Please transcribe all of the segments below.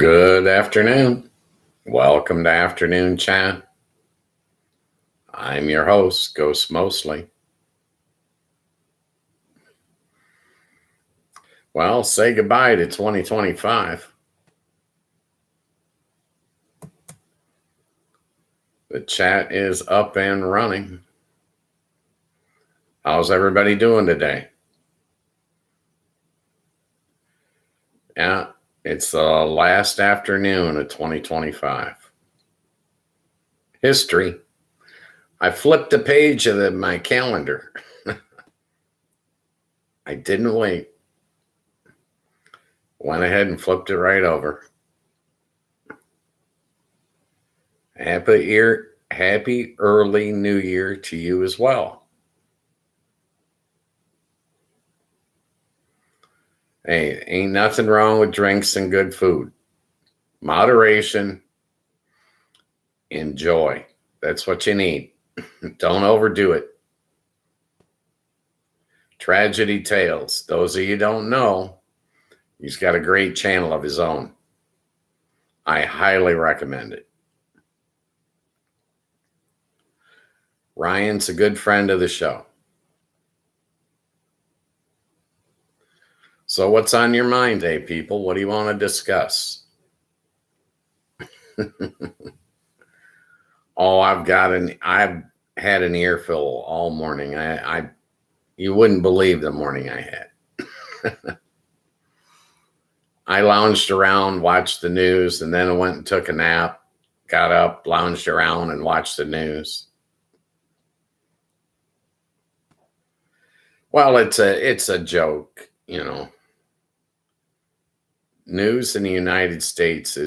Good afternoon. Welcome to Afternoon Chat. I'm your host, Ghost Mostly. Well, say goodbye to 2025. The chat is up and running. How's everybody doing today? Yeah, it's the last afternoon of 2025. History. I flipped a page of my calendar. I didn't wait. Went ahead and flipped it right over. Happy early New Year to you as well. Hey, ain't nothing wrong with drinks and good food. Moderation, enjoy. That's what you need. Don't overdo it. Tragedy Tales. Those of you don't know, he's got a great channel of his own. I highly recommend it. Ryan's a good friend of the show. So what's on your mind, hey people? What do you want to discuss? Oh, I've had an earful all morning. You wouldn't believe the morning I had. I lounged around, watched the news, and then I went and took a nap, got up, lounged around, and watched the news. Well, it's a joke, you know. News in the United States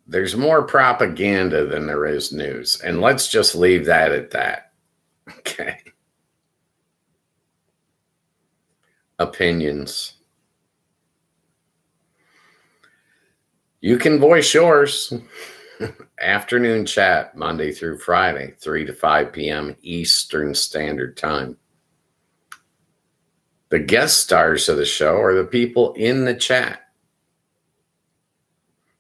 there's more propaganda than there is news. And let's just leave that at that. Okay. Opinions. You can voice yours. Afternoon Chat, Monday through Friday, 3 to 5 p.m. Eastern Standard Time. The guest stars of the show are the people in the chat.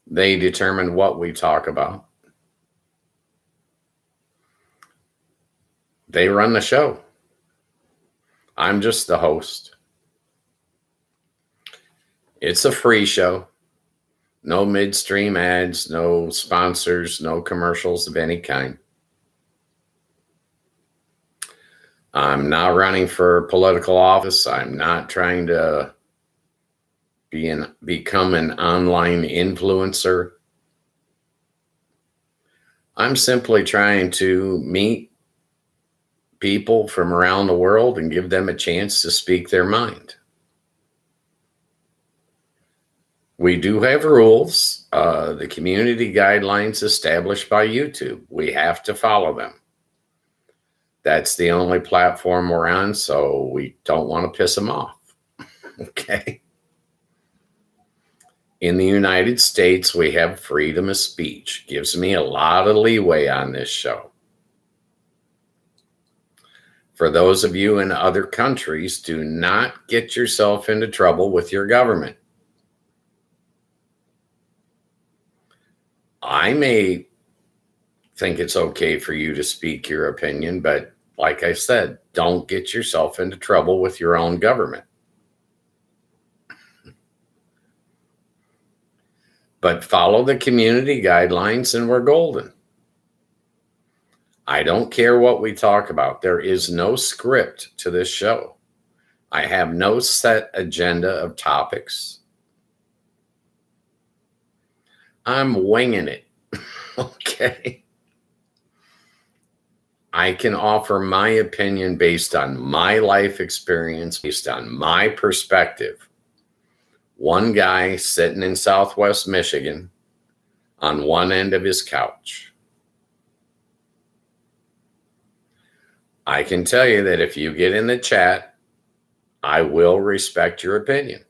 They determine what we talk about. They run the show. I'm just the host. It's a free show. No midstream ads, no sponsors, no commercials of any kind. I'm not running for political office. I'm not trying to become an online influencer. I'm simply trying to meet people from around the world and give them a chance to speak their mind. We do have rules, the community guidelines established by YouTube. We have to follow them. That's the only platform we're on, so we don't want to piss them off. Okay. In the United States, we have freedom of speech. Gives me a lot of leeway on this show. For those of you in other countries, do not get yourself into trouble with your government. I may think it's okay for you to speak your opinion, but like I said, don't get yourself into trouble with your own government. But follow the community guidelines and we're golden. I don't care what we talk about. There is no script to this show. I have no set agenda of topics. I'm winging it. Okay. I can offer my opinion based on my life experience, based on my perspective. One guy sitting in Southwest Michigan on one end of his couch. I can tell you that if you get in the chat, I will respect your opinion.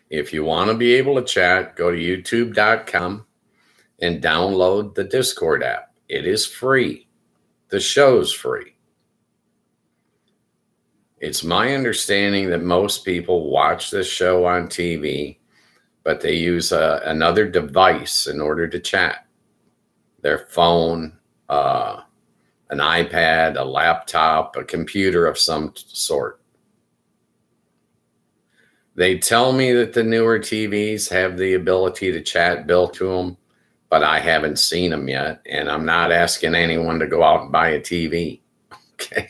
If you want to be able to chat, go to youtube.com and download the Discord app. It is free. The show's free. It's my understanding that most people watch this show on TV, but they use another device in order to chat. Their phone, an iPad, a laptop, a computer of some sort. They tell me that the newer TVs have the ability to chat built to them, but I haven't seen them yet, and I'm not asking anyone to go out and buy a TV. Okay.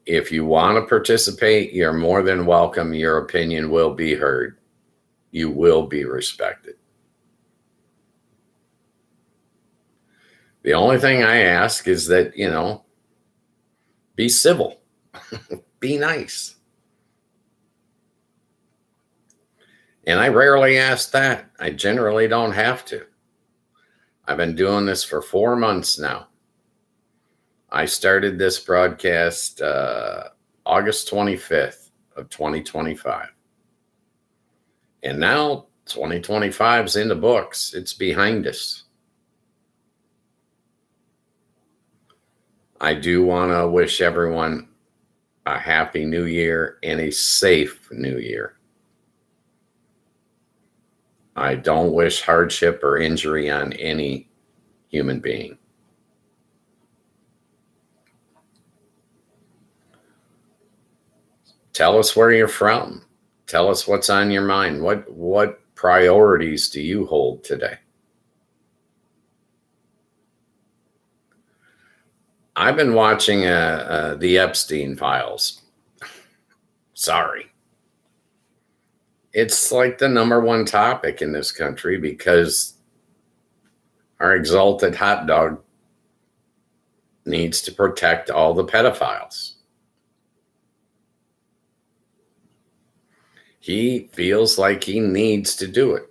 If you want to participate, you're more than welcome. Your opinion will be heard. You will be respected. The only thing I ask is that, be civil, be nice. And I rarely ask that. I generally don't have to. I've been doing this for 4 months now. I started this broadcast August 25th of 2025. And now 2025 is in the books. It's behind us. I do want to wish everyone a happy new year and a safe new year. I don't wish hardship or injury on any human being. Tell us where you're from. Tell us what's on your mind. What priorities do you hold today? I've been watching the Epstein files. Sorry. It's like the number one topic in this country because our exalted hot dog needs to protect all the pedophiles. He feels like he needs to do it.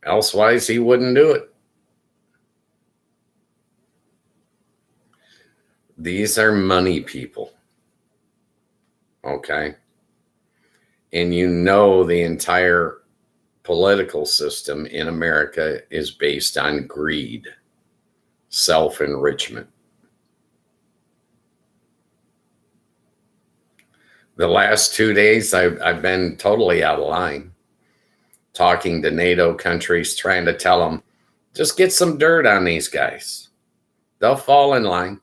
Elsewise, he wouldn't do it. These are money people. Okay? And the entire political system in America is based on greed, self-enrichment. The last 2 days, I've been totally out of line, talking to NATO countries, trying to tell them, just get some dirt on these guys. They'll fall in line.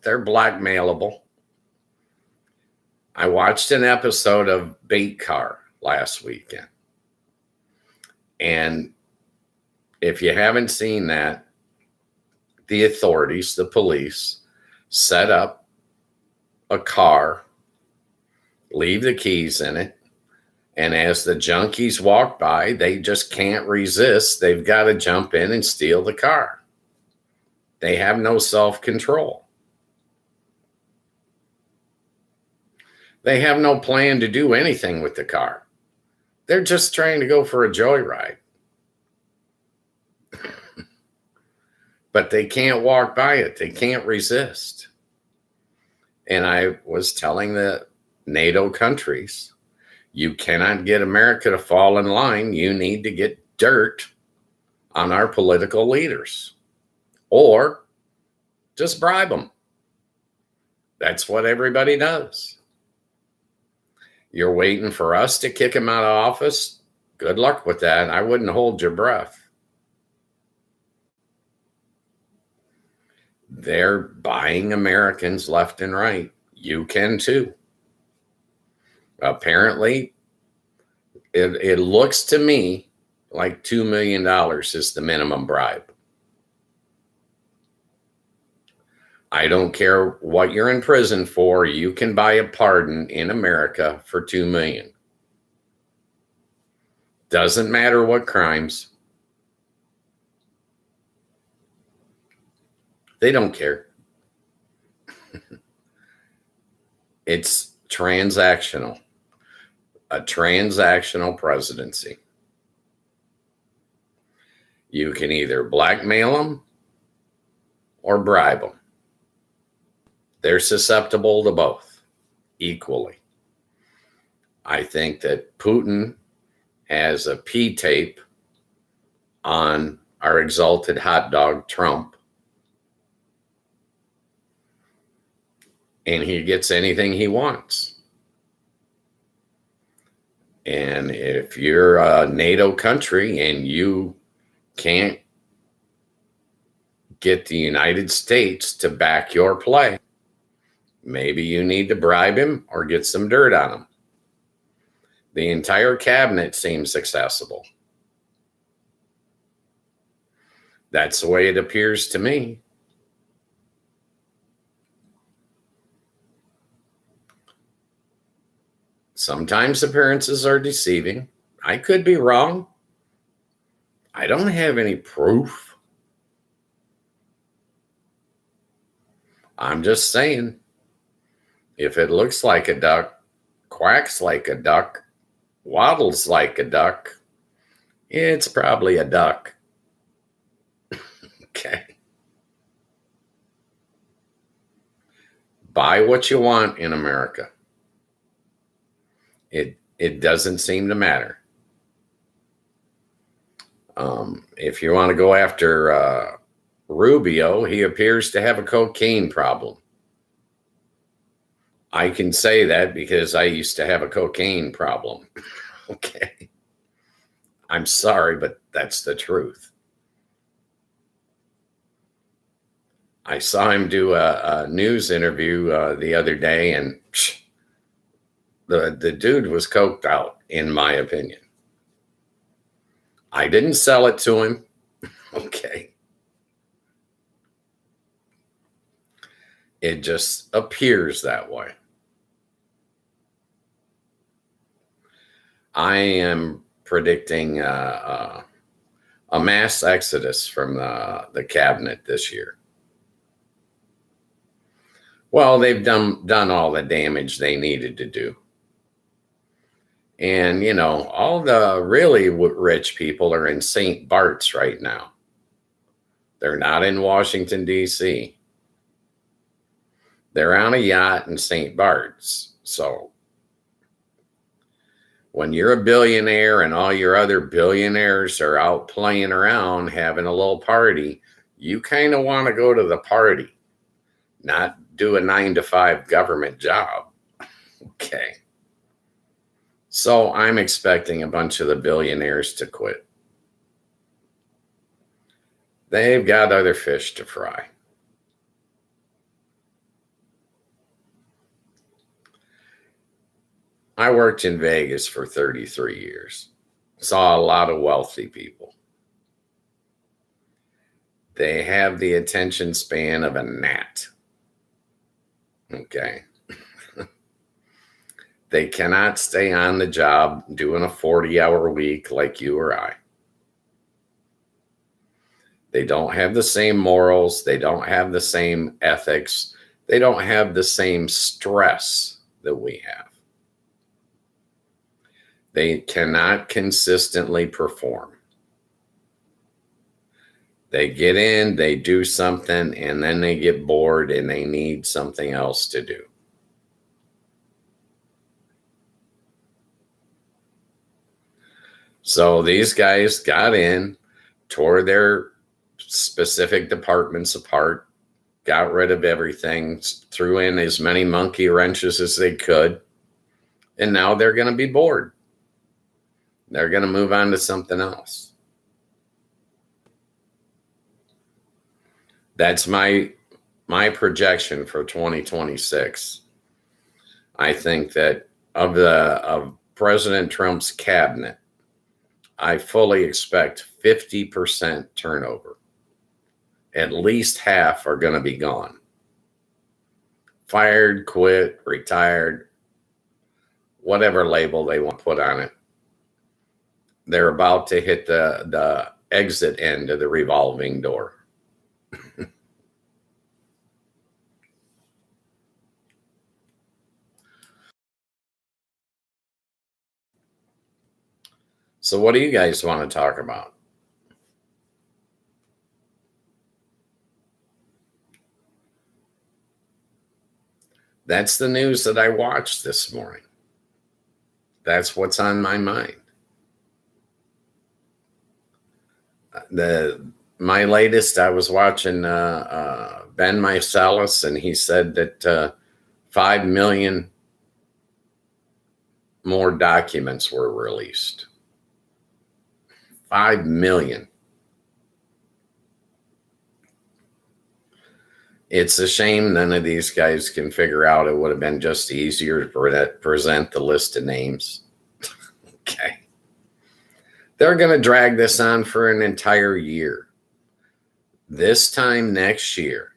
They're blackmailable. I watched an episode of Bait Car last weekend. And if you haven't seen that, the authorities, the police, set up a car, leave the keys in it, and as the junkies walk by, they just can't resist. They've got to jump in and steal the car. They have no self-control. They have no plan to do anything with the car. They're just trying to go for a joyride. But they can't walk by it. They can't resist. And I was telling the NATO countries, you cannot get America to fall in line. You need to get dirt on our political leaders. Or just bribe them. That's what everybody does. You're waiting for us to kick him out of office? Good luck with that. I wouldn't hold your breath. They're buying Americans left and right. You can too. Apparently, it looks to me like $2 million is the minimum bribe. I don't care what you're in prison for. You can buy a pardon in America for $2 million. Doesn't matter what crimes. They don't care. It's transactional. A transactional presidency. You can either blackmail them or bribe them. They're susceptible to both equally. I think that Putin has a P tape on our exalted hot dog Trump. and he gets anything he wants. And if you're a NATO country and you can't get the United States to back your play, maybe you need to bribe him or get some dirt on him. The entire cabinet seems accessible. That's the way it appears to me. Sometimes appearances are deceiving. I could be wrong. I don't have any proof. I'm just saying, if it looks like a duck, quacks like a duck, waddles like a duck, it's probably a duck. Okay. Buy what you want in America. It doesn't seem to matter. If you want to go after Rubio, he appears to have a cocaine problem. I can say that because I used to have a cocaine problem. Okay. I'm sorry, but that's the truth. I saw him do a news interview the other day, and the dude was coked out, in my opinion. I didn't sell it to him. Okay. It just appears that way. I am predicting a mass exodus from the cabinet this year. Well, they've done all the damage they needed to do. And, you know, all the really rich people are in St. Bart's right now. They're not in Washington, D.C. They're on a yacht in St. Bart's. So when you're a billionaire and all your other billionaires are out playing around, having a little party, you kind of want to go to the party, not do a 9-to-5 government job. Okay. So I'm expecting a bunch of the billionaires to quit. They've got other fish to fry. I worked in Vegas for 33 years. Saw a lot of wealthy people. They have the attention span of a gnat. Okay. They cannot stay on the job doing a 40-hour week like you or I. They don't have the same morals. They don't have the same ethics. They don't have the same stress that we have. They cannot consistently perform. They get in, they do something, and then they get bored and they need something else to do. So these guys got in, tore their specific departments apart, got rid of everything, threw in as many monkey wrenches as they could, and now they're going to be bored. They're going to move on to something else. That's my projection for 2026. I think that of President Trump's cabinet, I fully expect 50% turnover. At least half are going to be gone. Fired, quit, retired, whatever label they want to put on it. They're about to hit the exit end of the revolving door. So what do you guys want to talk about? That's the news that I watched this morning. That's what's on my mind. My latest, I was watching Ben Meiselas, and he said that 5 million more documents were released. 5 million. It's a shame none of these guys can figure out it would have been just easier to present the list of names. Okay. They're going to drag this on for an entire year. This time next year,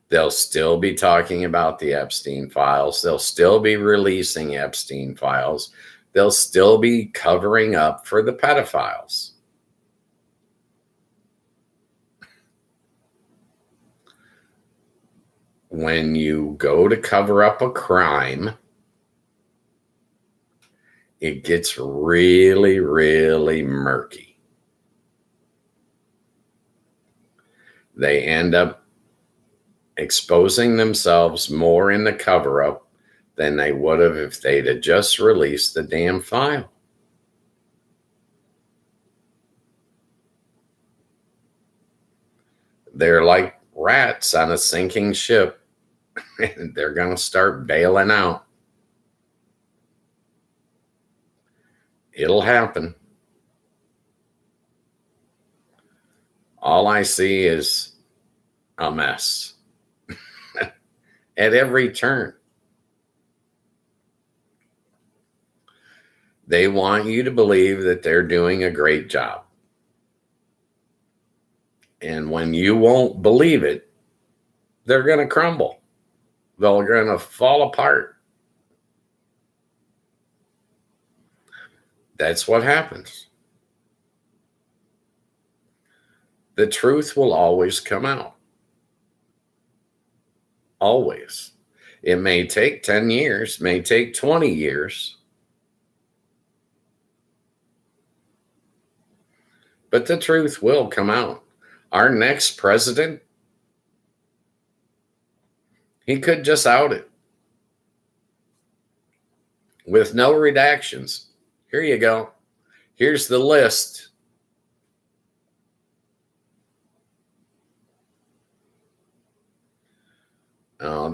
they'll still be talking about the Epstein files. They'll still be releasing Epstein files. They'll still be covering up for the pedophiles. When you go to cover up a crime, it gets really, really murky. They end up exposing themselves more in the cover-up than they would have if they'd have just released the damn file. They're like rats on a sinking ship, and they're going to start bailing out. It'll happen. All I see is a mess at every turn. They want you to believe that they're doing a great job. And when you won't believe it, they're going to crumble. They're going to fall apart. That's what happens. The truth will always come out. Always. It may take 10 years, may take 20 years. But the truth will come out. Our next president, he could just out it with no redactions. Here you go. Here's the list.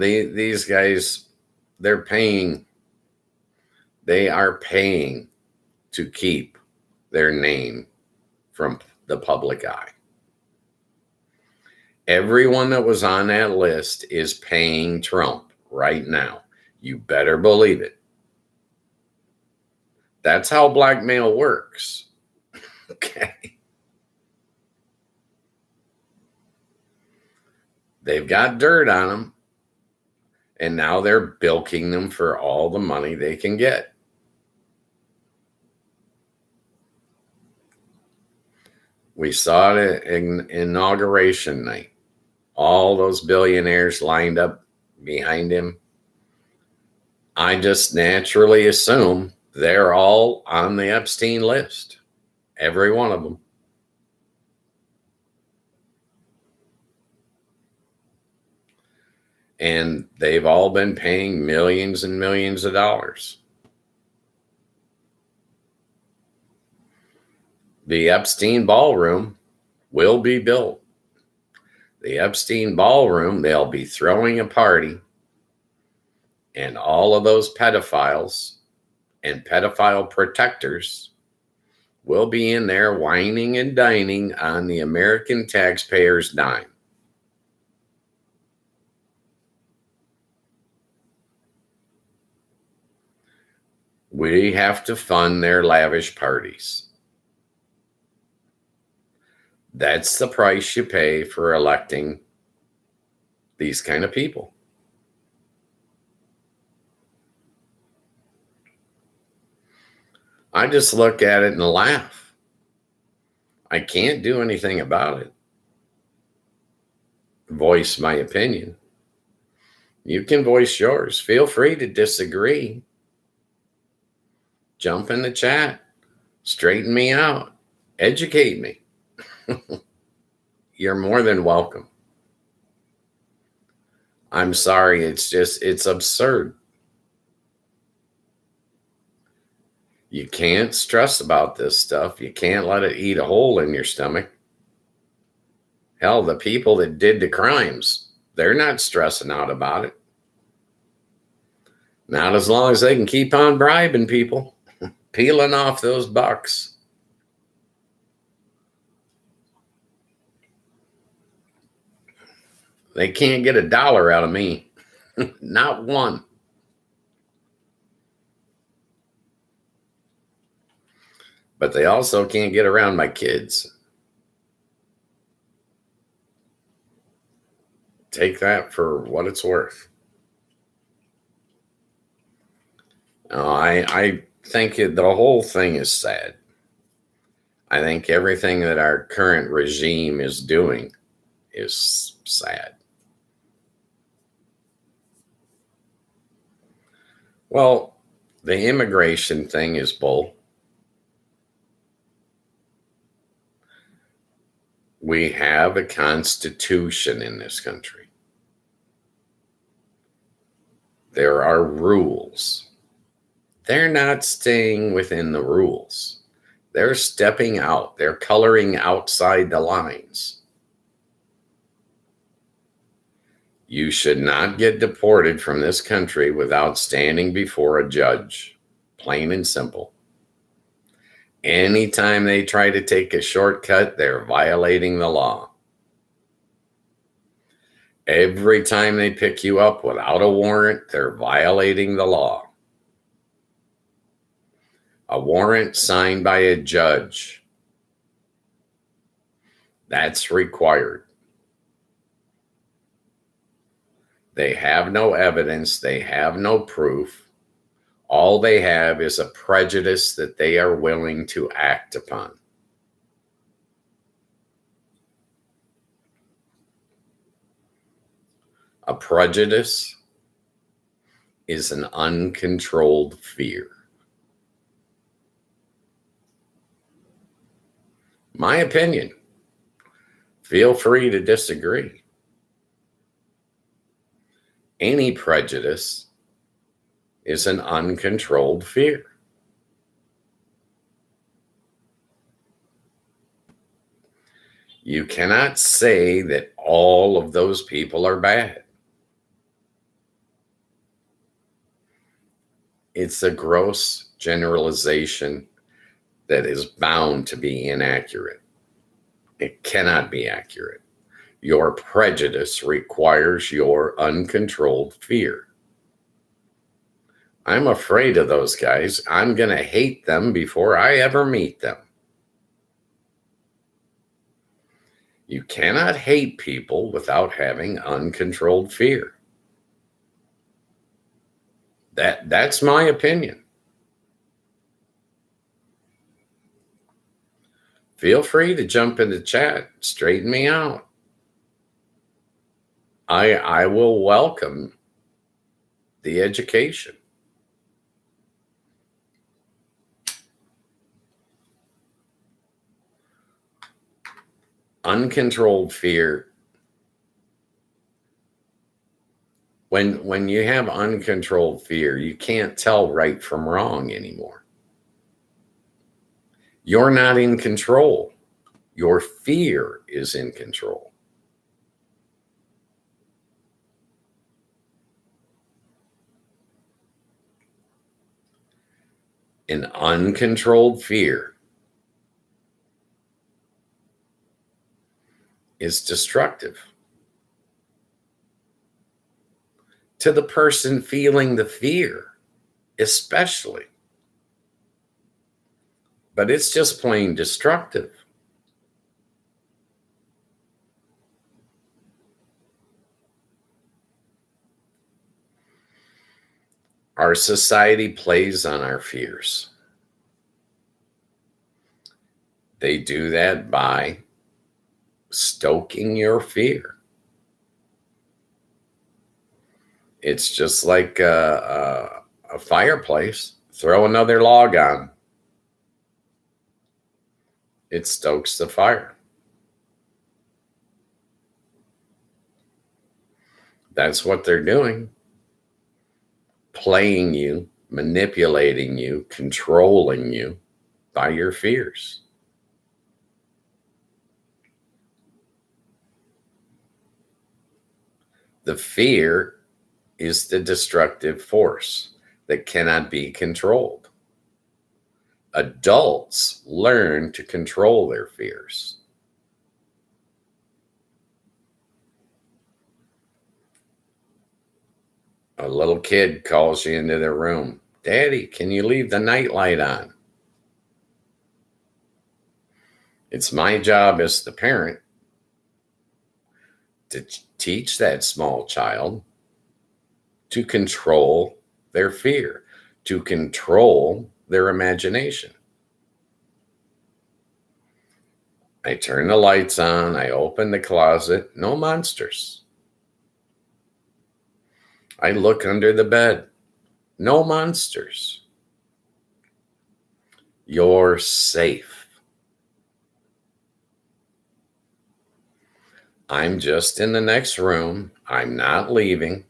These guys, they are paying to keep their name from the public eye. Everyone that was on that list is paying Trump right now. You better believe it. That's how blackmail works. Okay. They've got dirt on them, and now they're bilking them for all the money they can get. We saw it in inauguration night. All those billionaires lined up behind him. I just naturally assume they're all on the Epstein list. Every one of them. And they've all been paying millions and millions of dollars. The Epstein ballroom will be built. The Epstein ballroom, they'll be throwing a party, and all of those pedophiles and pedophile protectors will be in there whining and dining on the American taxpayers' dime. We have to fund their lavish parties. That's the price you pay for electing these kind of people. I just look at it and laugh. I can't do anything about it. Voice my opinion. You can voice yours. Feel free to disagree. Jump in the chat. Straighten me out. Educate me. You're more than welcome. I'm sorry, it's absurd. You can't stress about this stuff. You can't let it eat a hole in your stomach. Hell, the people that did the crimes, they're not stressing out about it. Not as long as they can keep on bribing people, peeling off those bucks. They can't get $1 out of me. Not one. But they also can't get around my kids. Take that for what it's worth. I think the whole thing is sad. I think everything that our current regime is doing is sad. Well, the immigration thing is bull. We have a constitution in this country. There are rules. They're not staying within the rules. They're stepping out. They're coloring outside the lines. You should not get deported from this country without standing before a judge. Plain and simple. Anytime they try to take a shortcut, they're violating the law. Every time they pick you up without a warrant, they're violating the law. A warrant signed by a judge, that's required. They have no evidence. They have no proof. All they have is a prejudice that they are willing to act upon. A prejudice is an uncontrolled fear. My opinion. Feel free to disagree. Any prejudice is an uncontrolled fear. You cannot say that all of those people are bad. It's a gross generalization that is bound to be inaccurate. It cannot be accurate. Your prejudice requires your uncontrolled fear. I'm afraid of those guys. I'm going to hate them before I ever meet them. You cannot hate people without having uncontrolled fear. That's my opinion. Feel free to jump in the chat, straighten me out. I will welcome the education. Uncontrolled fear. When you have uncontrolled fear, you can't tell right from wrong anymore. You're not in control. Your fear is in control. An uncontrolled fear is destructive to the person feeling the fear, especially. But it's just plain destructive. Our society plays on our fears. They do that by stoking your fear. It's just like a fireplace. Throw another log on. It stokes the fire. That's what they're doing. Playing you, manipulating you, controlling you by your fears. The fear is the destructive force. that cannot be controlled. Adults learn to control their fears. A little kid calls you into their room. Daddy, can you leave the nightlight on? It's my job as the parent to teach that small child to control their fear, to control their imagination. I turn the lights on, I open the closet, no monsters. I look under the bed, no monsters. You're safe. I'm just in the next room. I'm not leaving.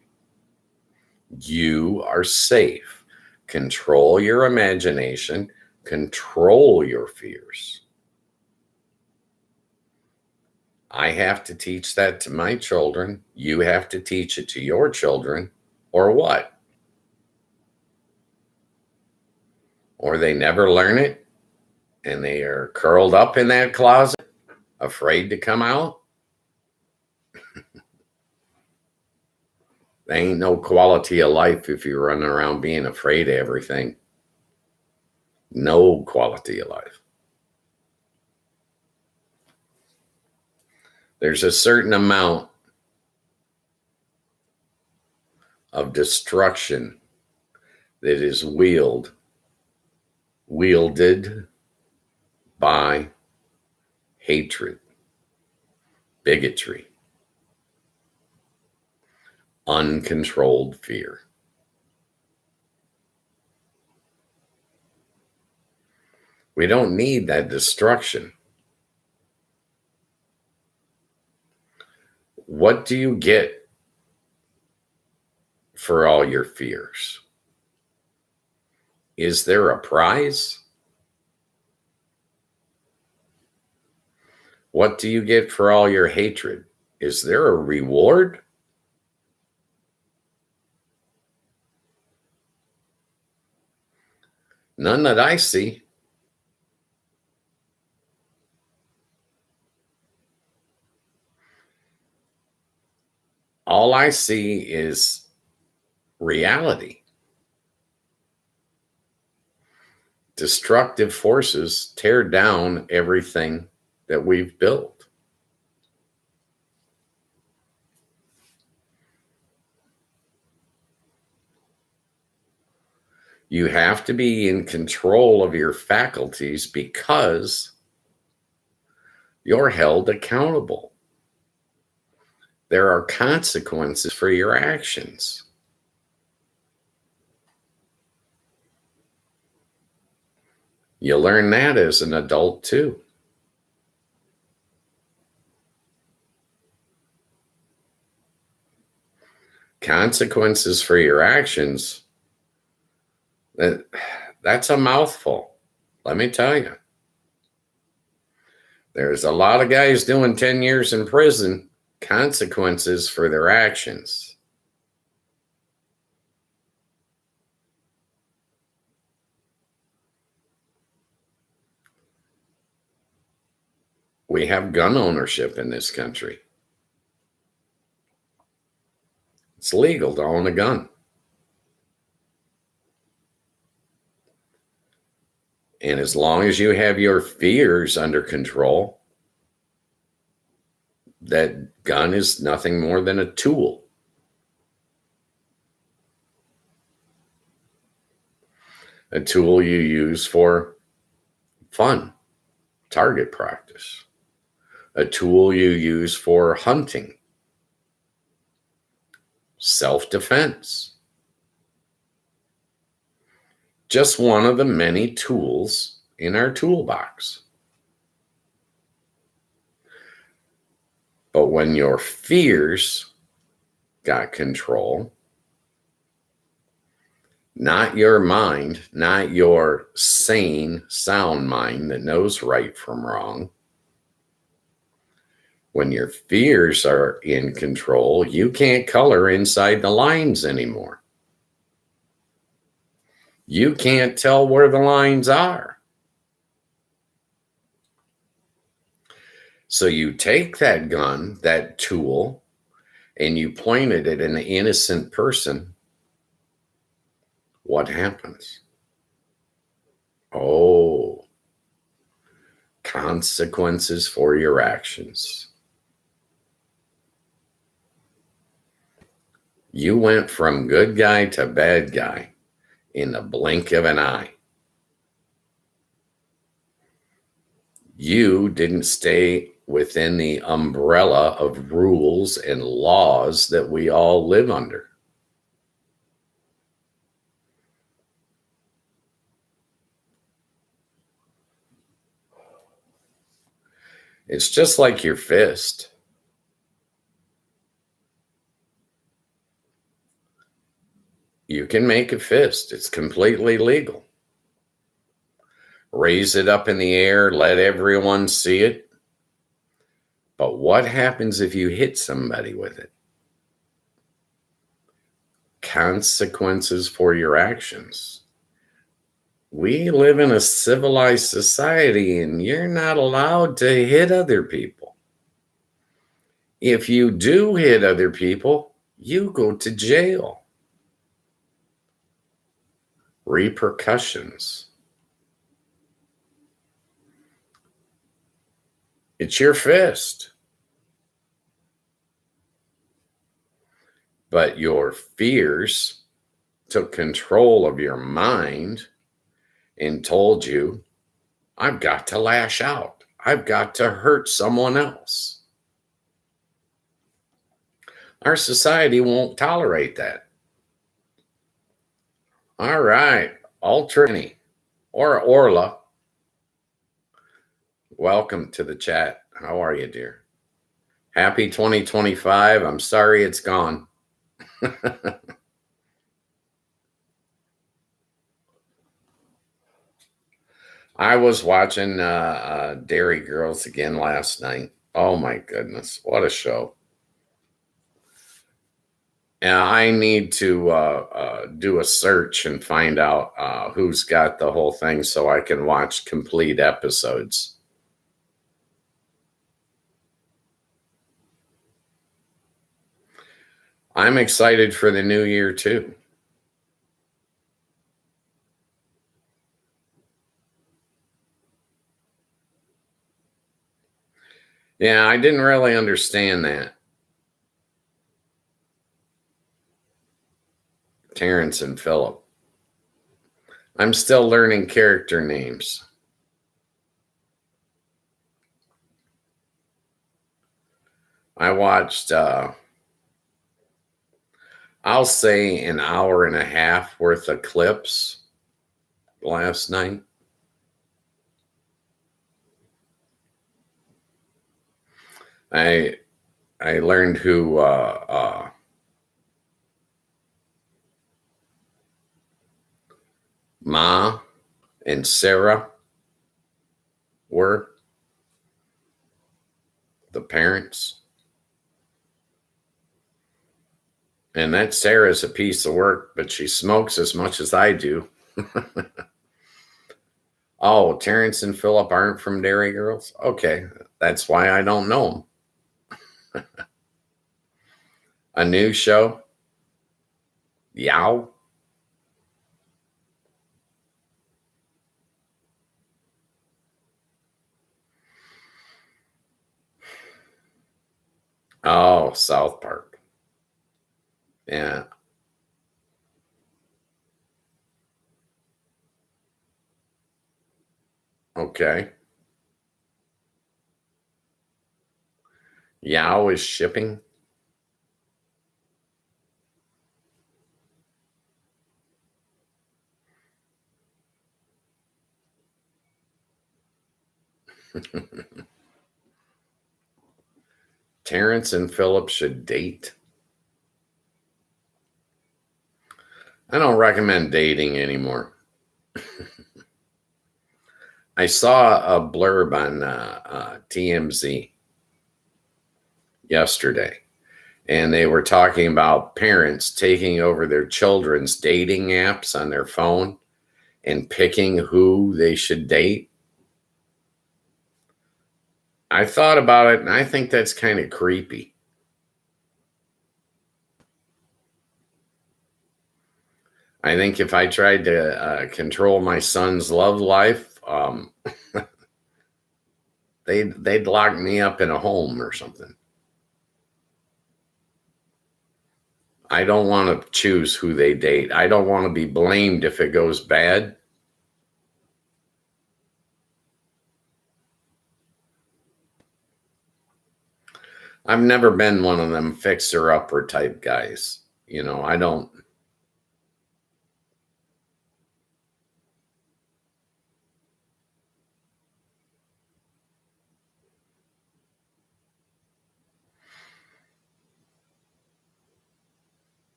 You are safe. Control your imagination. Control your fears. I have to teach that to my children. You have to teach it to your children, or what? Or they never learn it and they are curled up in that closet, afraid to come out. There ain't no quality of life if you're running around being afraid of everything. No quality of life. There's a certain amount of destruction that is wielded by hatred, bigotry, uncontrolled fear. We don't need that destruction. What do you get for all your fears? Is there a prize? What do you get for all your hatred? Is there a reward? None that I see. All I see is reality. Destructive forces tear down everything that we've built. You have to be in control of your faculties because you're held accountable. There are consequences for your actions. You learn that as an adult too. Consequences for your actions, that's a mouthful. Let me tell you. There's a lot of guys doing 10 years in prison, consequences for their actions. We have gun ownership in this country. It's legal to own a gun. And as long as you have your fears under control, that gun is nothing more than a tool. A tool you use for fun, target practice. A tool you use for hunting, self-defense. Just one of the many tools in our toolbox. But when your fears got control, not your mind, not your sane, sound mind that knows right from wrong, when your fears are in control, you can't color inside the lines anymore. You can't tell where the lines are. So you take that gun, that tool, and you point it at an innocent person. What happens? Oh, consequences for your actions. You went from good guy to bad guy in the blink of an eye. You didn't stay within the umbrella of rules and laws that we all live under. It's just like your fist. You can make a fist. It's completely legal. Raise it up in the air, let everyone see it. But what happens if you hit somebody with it? Consequences for your actions. We live in a civilized society, and you're not allowed to hit other people. If you do hit other people, you go to jail. Repercussions. It's your fist. But your fears took control of your mind and told you, I've got to lash out. I've got to hurt someone else. Our society won't tolerate that. All right, Ultra or Orla, welcome to the chat. How are you, dear? Happy 2025. I'm sorry it's gone. I was watching Dairy Girls again last night. Oh my goodness, what a show. And I need to do a search and find out who's got the whole thing so I can watch complete episodes. I'm excited for the new year too. Yeah, I didn't really understand that. Terrence and Philip. I'm still learning character names. I watched, I'll say, an hour and a half worth of clips last night. I learned who Ma and Sarah were, the parents. And that Sarah's a piece of work, but she smokes as much as I do. Oh, Terrence and Philip aren't from Dairy Girls? Okay, that's why I don't know them. A new show? Yow? Oh, South Park. Yeah. Okay. Yow is shipping? Terrence and Philip should date? I don't recommend dating anymore. I saw a blurb on TMZ yesterday, and they were talking about parents taking over their children's dating apps on their phone and picking who they should date. I thought about it, and I think that's kind of creepy. I think if I tried to control my son's love life, they'd lock me up in a home or something. I don't want to choose who they date. I don't want to be blamed if it goes bad. I've never been one of them fixer-upper type guys. I don't.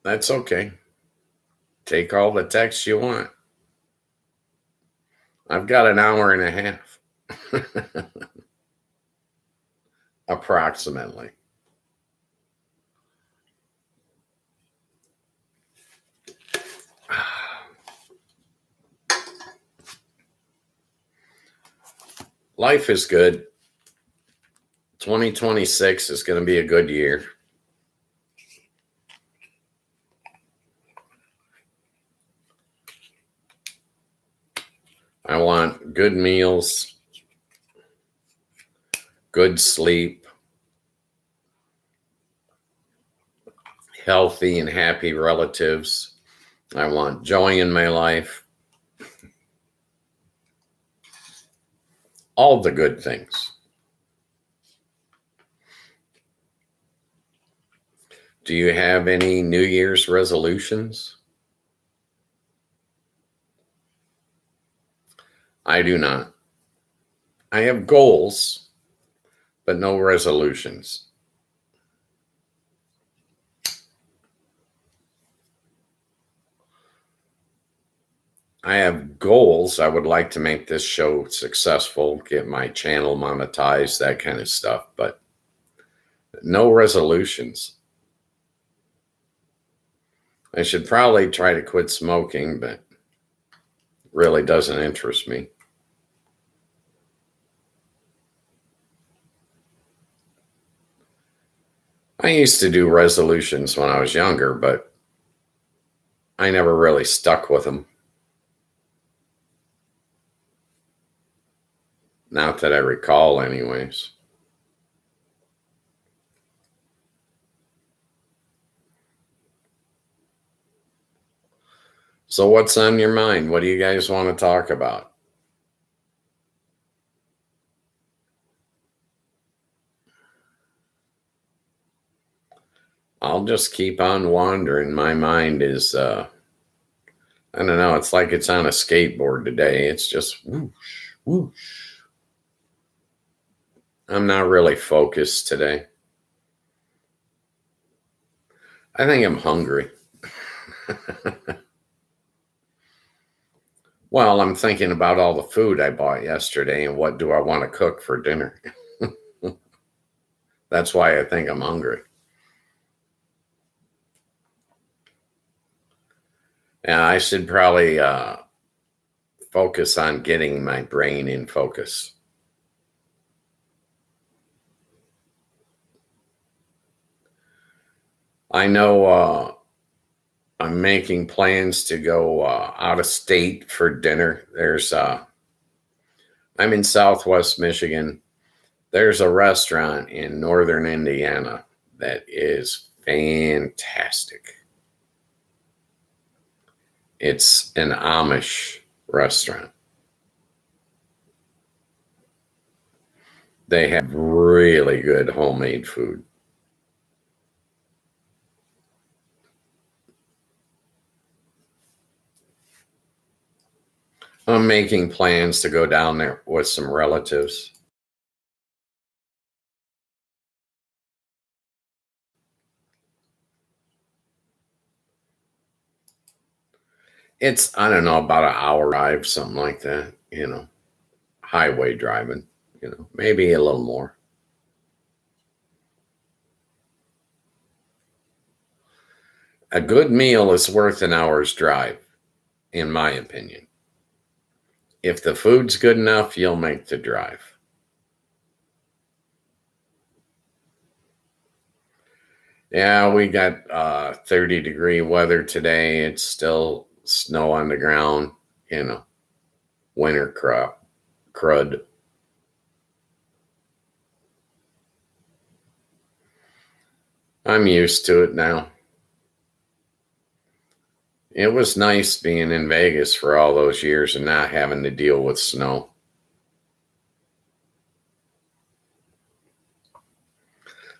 That's okay. Take all the texts you want. I've got an hour and a half. Approximately. Life is good. 2026 is going to be a good year. I want good meals, good sleep, healthy and happy relatives. I want joy in my life. All the good things. Do you have any New Year's resolutions? I do not. I have goals, but no resolutions. I have goals. I would like to make this show successful, get my channel monetized, that kind of stuff, but no resolutions. I should probably try to quit smoking, but it really doesn't interest me. I used to do resolutions when I was younger, but I never really stuck with them. Not that I recall, anyways. So what's on your mind? What do you guys want to talk about? I'll just keep on wandering. My mind is, I don't know, it's like it's on a skateboard today. It's just whoosh, whoosh. I'm not really focused today. I think I'm hungry. Well, I'm thinking about all the food I bought yesterday and what do I want to cook for dinner. That's why I think I'm hungry. Yeah, I should probably focus on getting my brain in focus. I know I'm making plans to go out of state for dinner. I'm in Southwest Michigan. There's a restaurant in Northern Indiana that is fantastic. It's an Amish restaurant. They have really good homemade food. I'm making plans to go down there with some relatives. It's, I don't know, about an hour drive, something like that, highway driving, maybe a little more. A good meal is worth an hour's drive, in my opinion. If the food's good enough, you'll make the drive. Yeah, we got 30-degree weather today. It's still snow on the ground, winter crud. I'm used to it now. It was nice being in Vegas for all those years and not having to deal with snow.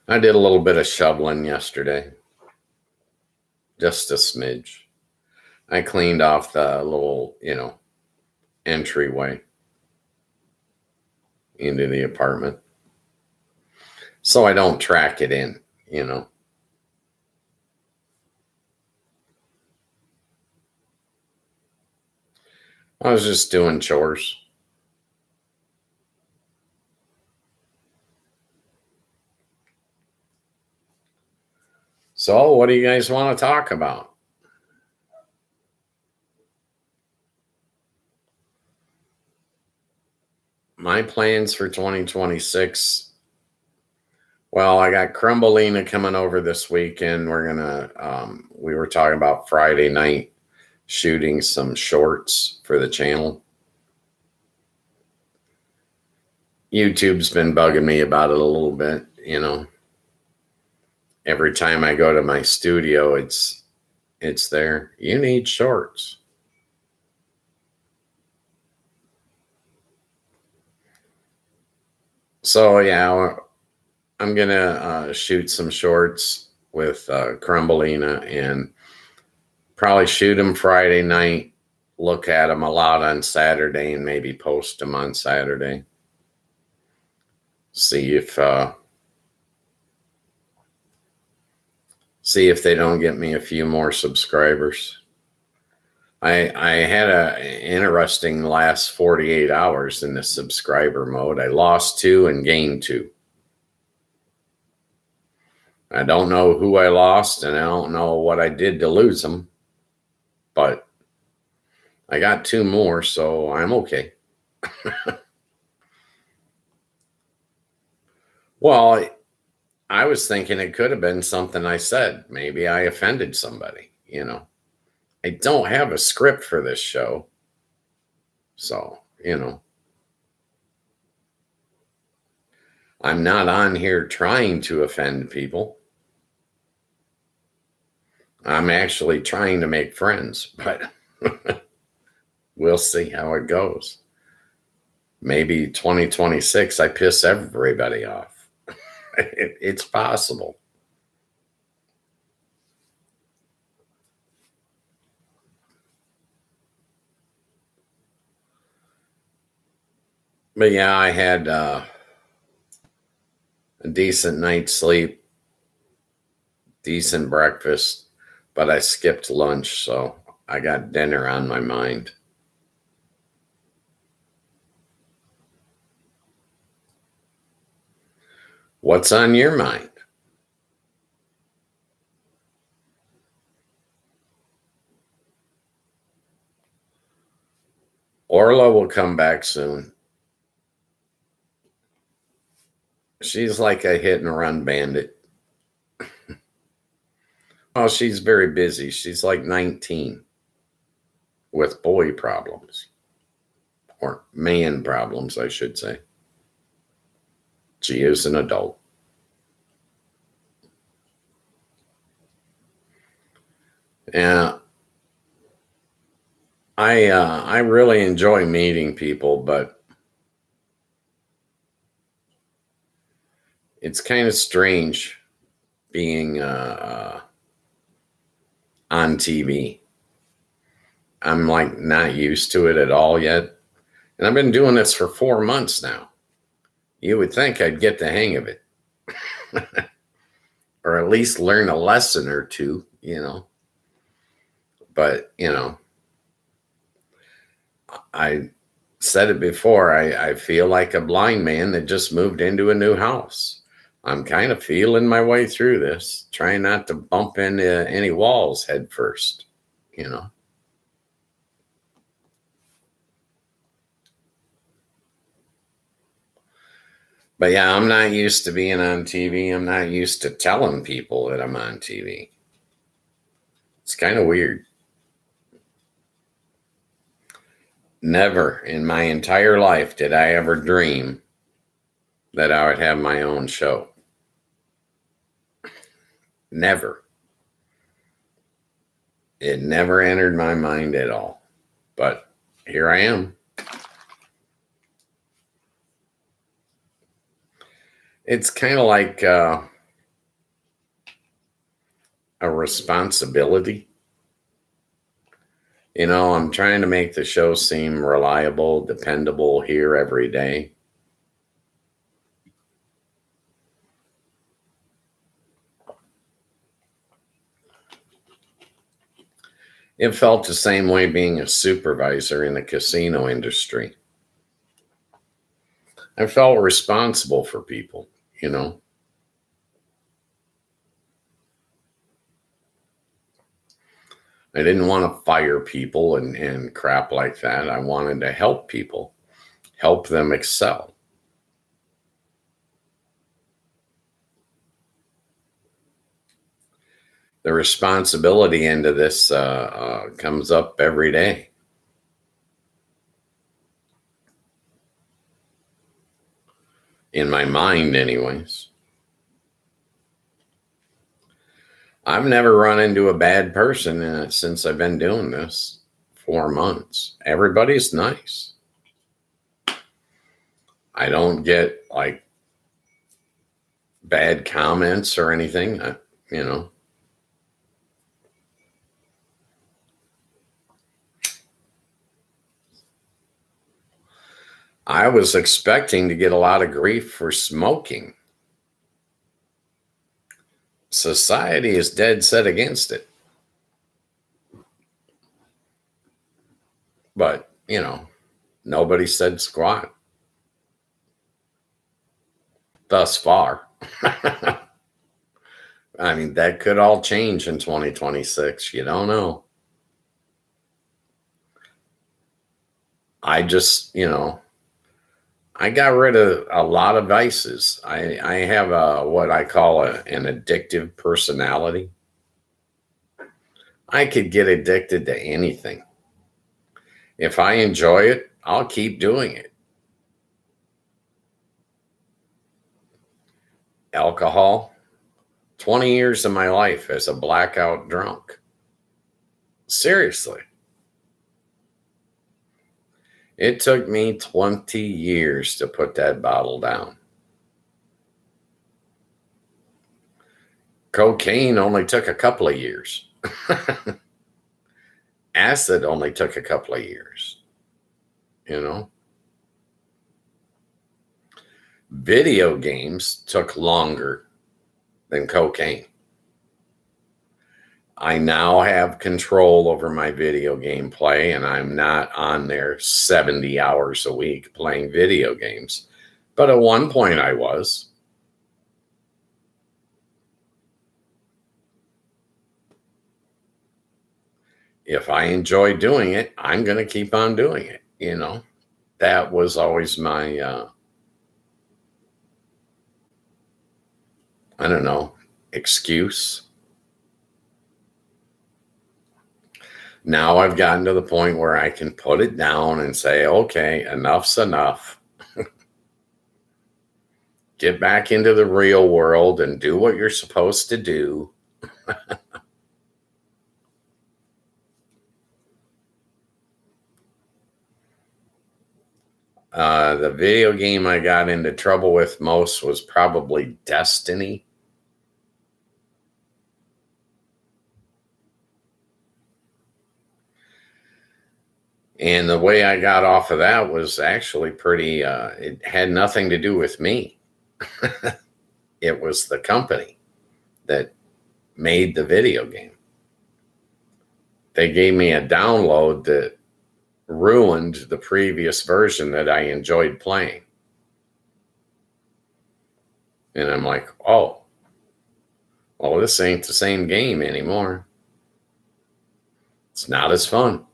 I did a little bit of shoveling yesterday, just a smidge. I cleaned off the little, entryway into the apartment so I don't track it in. I was just doing chores. So, what do you guys want to talk about? My plans for 2026. Well, I got Crumbleina coming over this weekend. We're we were talking about Friday night shooting some shorts for the channel. YouTube's been bugging me about it a little bit, Every time I go to my studio, it's there. You need shorts. So yeah, I'm gonna shoot some shorts with Crumbleina and probably shoot them Friday night. Look at them a lot on Saturday and maybe post them on Saturday. See if they don't get me a few more subscribers. I had an interesting last 48 hours in the subscriber mode. I lost 2 and gained 2. I don't know who I lost, and I don't know what I did to lose them, but I got 2 more, so I'm okay. Well, I was thinking it could have been something I said. Maybe I offended somebody, I don't have a script for this show. So, I'm not on here trying to offend people. I'm actually trying to make friends, but we'll see how it goes. Maybe 2026, I piss everybody off. It's possible. But yeah, I had a decent night's sleep, decent breakfast, but I skipped lunch, so I got dinner on my mind. What's on your mind? Orla will come back soon. She's like a hit and run bandit. Oh, she's very busy. She's like 19 with boy problems, or man problems, I should say. She is an adult. Yeah, I really enjoy meeting people, but it's kind of strange being on TV. I'm like not used to it at all yet. And I've been doing this for 4 months now. You would think I'd get the hang of it. Or at least learn a lesson or two, But, I said it before. I feel like a blind man that just moved into a new house. I'm kind of feeling my way through this, trying not to bump into any walls head first, But yeah, I'm not used to being on TV. I'm not used to telling people that I'm on TV. It's kind of weird. Never in my entire life did I ever dream that I would have my own show. Never. It never entered my mind at all. But here I am. It's kind of like a responsibility. You know, I'm trying to make the show seem reliable, dependable here every day. It felt the same way being a supervisor in the casino industry. I felt responsible for people, you know. I didn't want to fire people and crap like that. I wanted to help people, help them excel. The responsibility end of this comes up every day. In my mind, anyways. I've never run into a bad person since I've been doing this 4 months. Everybody's nice. I don't get like bad comments or anything, you know. I was expecting to get a lot of grief for smoking. Society is dead set against it. But, you know, nobody said squat thus far. I mean, that could all change in 2026. You don't know. I just, you know, I got rid of a lot of vices. I have what I call an addictive personality. I could get addicted to anything. If I enjoy it, I'll keep doing it. Alcohol, 20 years of my life as a blackout drunk. Seriously. It took me 20 years to put that bottle down. Cocaine only took a couple of years. Acid only took a couple of years. You know? Video games took longer than cocaine. I now have control over my video game play, and I'm not on there 70 hours a week playing video games. But at one point I was. If I enjoy doing it, I'm going to keep on doing it. You know, that was always my, I don't know, excuse. Now I've gotten to the point where I can put it down and say, okay, enough's enough. Get back into the real world and do what you're supposed to do. The video game I got into trouble with most was probably Destiny. And the way I got off of that was actually pretty, it had nothing to do with me. It was the company that made the video game. They gave me a download that ruined the previous version that I enjoyed playing. And I'm like, oh, well, this ain't the same game anymore. It's not as fun.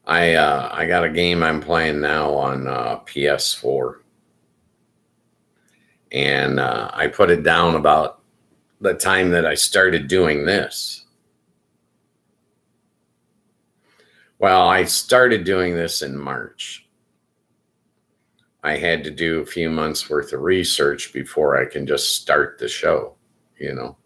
I got a game I'm playing now on PS4, and I put it down about the time that I started doing this. Well, I started doing this in March. I had to do a few months worth of research before I can just start the show, you know.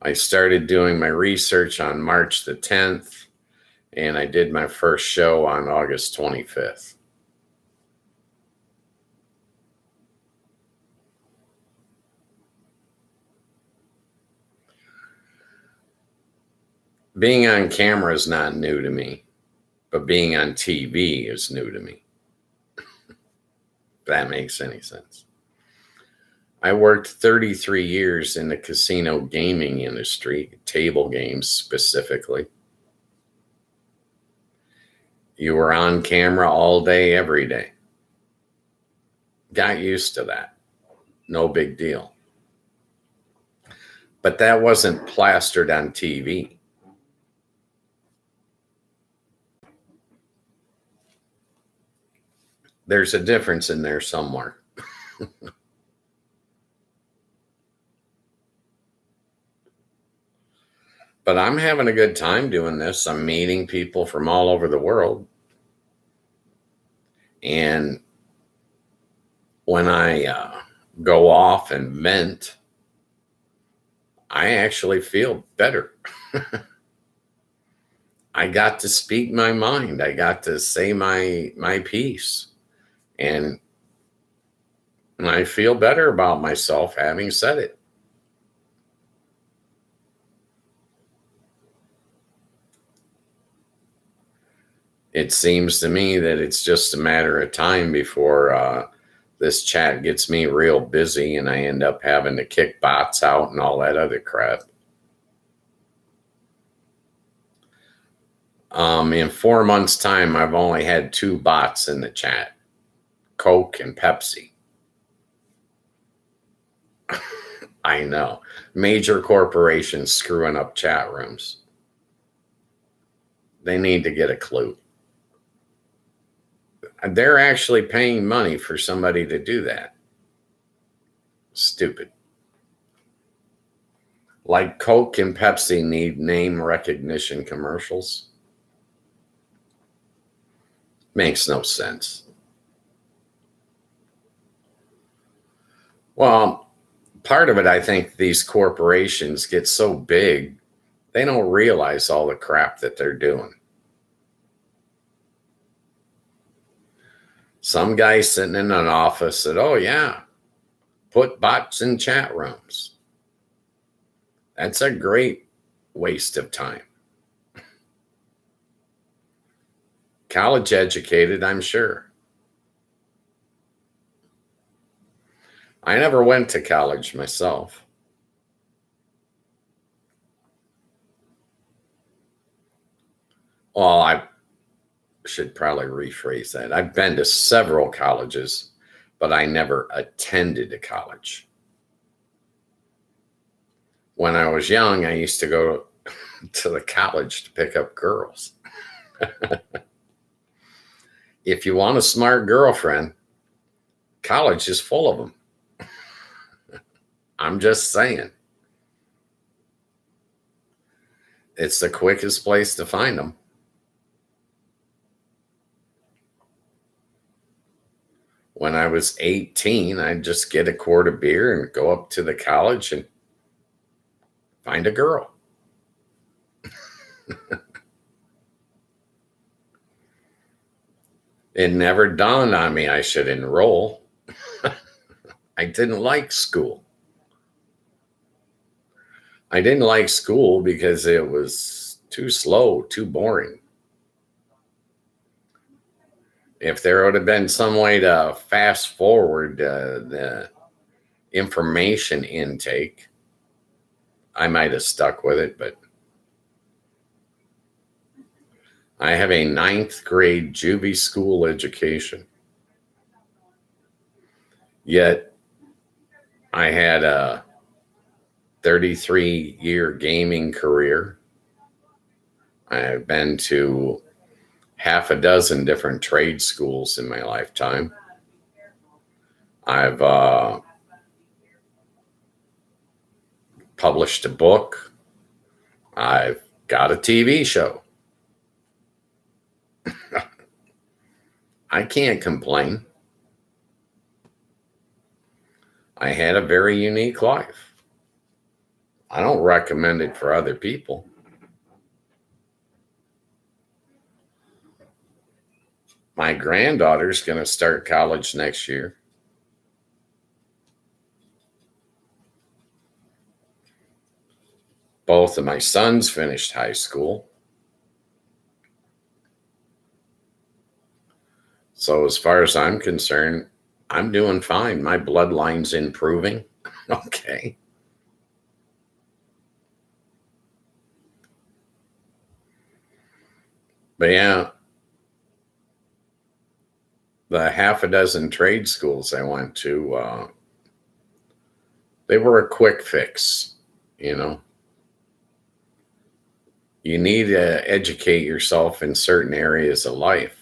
I started doing my research on March the 10th, and I did my first show on August 25th. Being on camera is not new to me, but being on TV is new to me. If that makes any sense. I worked 33 years in the casino gaming industry, table games specifically. You were on camera all day, every day. Got used to that. No big deal. But that wasn't plastered on TV. There's a difference in there somewhere. But I'm having a good time doing this. I'm meeting people from all over the world. And when I go off and vent, I actually feel better. I got to speak my mind. I got to say my piece. And I feel better about myself having said it. It seems to me that it's just a matter of time before this chat gets me real busy and I end up having to kick bots out and all that other crap. In 4 months' time, I've only had 2 bots in the chat, Coke and Pepsi. I know. Major corporations screwing up chat rooms. They need to get a clue. They're actually paying money for somebody to do that. Stupid. Like Coke and Pepsi need name recognition commercials. Makes no sense. Well, part of it, I think these corporations get so big, they don't realize all the crap that they're doing. Some guy sitting in an office said, oh, yeah, put bots in chat rooms. That's a great waste of time. College educated, I'm sure. I never went to college myself. Well, I should probably rephrase that. I've been to several colleges, but I never attended a college. When I was young, I used to go to the college to pick up girls. If you want a smart girlfriend, college is full of them. I'm just saying. It's the quickest place to find them. When I was 18, I'd just get a quart of beer and go up to the college and find a girl. It never dawned on me I should enroll. I didn't like school. I didn't like school because it was too slow, too boring. If there would have been some way to fast forward the information intake, I might have stuck with it, but I have a 9th grade juvie school education. Yet I had a 33-year gaming career. I've been to half a dozen different trade schools in my lifetime. I've published a book. I've got a TV show. I can't complain. I had a very unique life. I don't recommend it for other people. My granddaughter's going to start college next year. Both of my sons finished high school. So as far as I'm concerned, I'm doing fine. My bloodline's improving. Okay. But yeah, the half a dozen trade schools I went to, they were a quick fix, you know. You need to educate yourself in certain areas of life.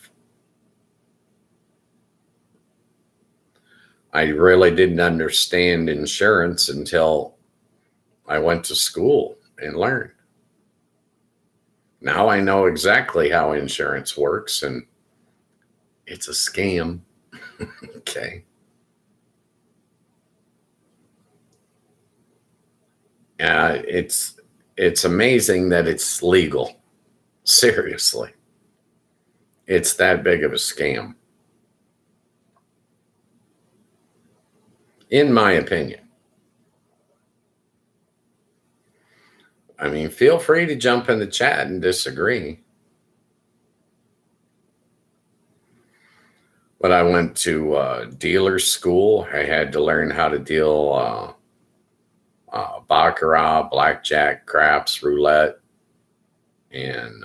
I really didn't understand insurance until I went to school and learned. Now I know exactly how insurance works, and it's a scam. Okay. It's amazing that it's legal. Seriously. It's that big of a scam. In my opinion. I mean, feel free to jump in the chat and disagree. But I went to dealer school. I had to learn how to deal baccarat, blackjack, craps, roulette, and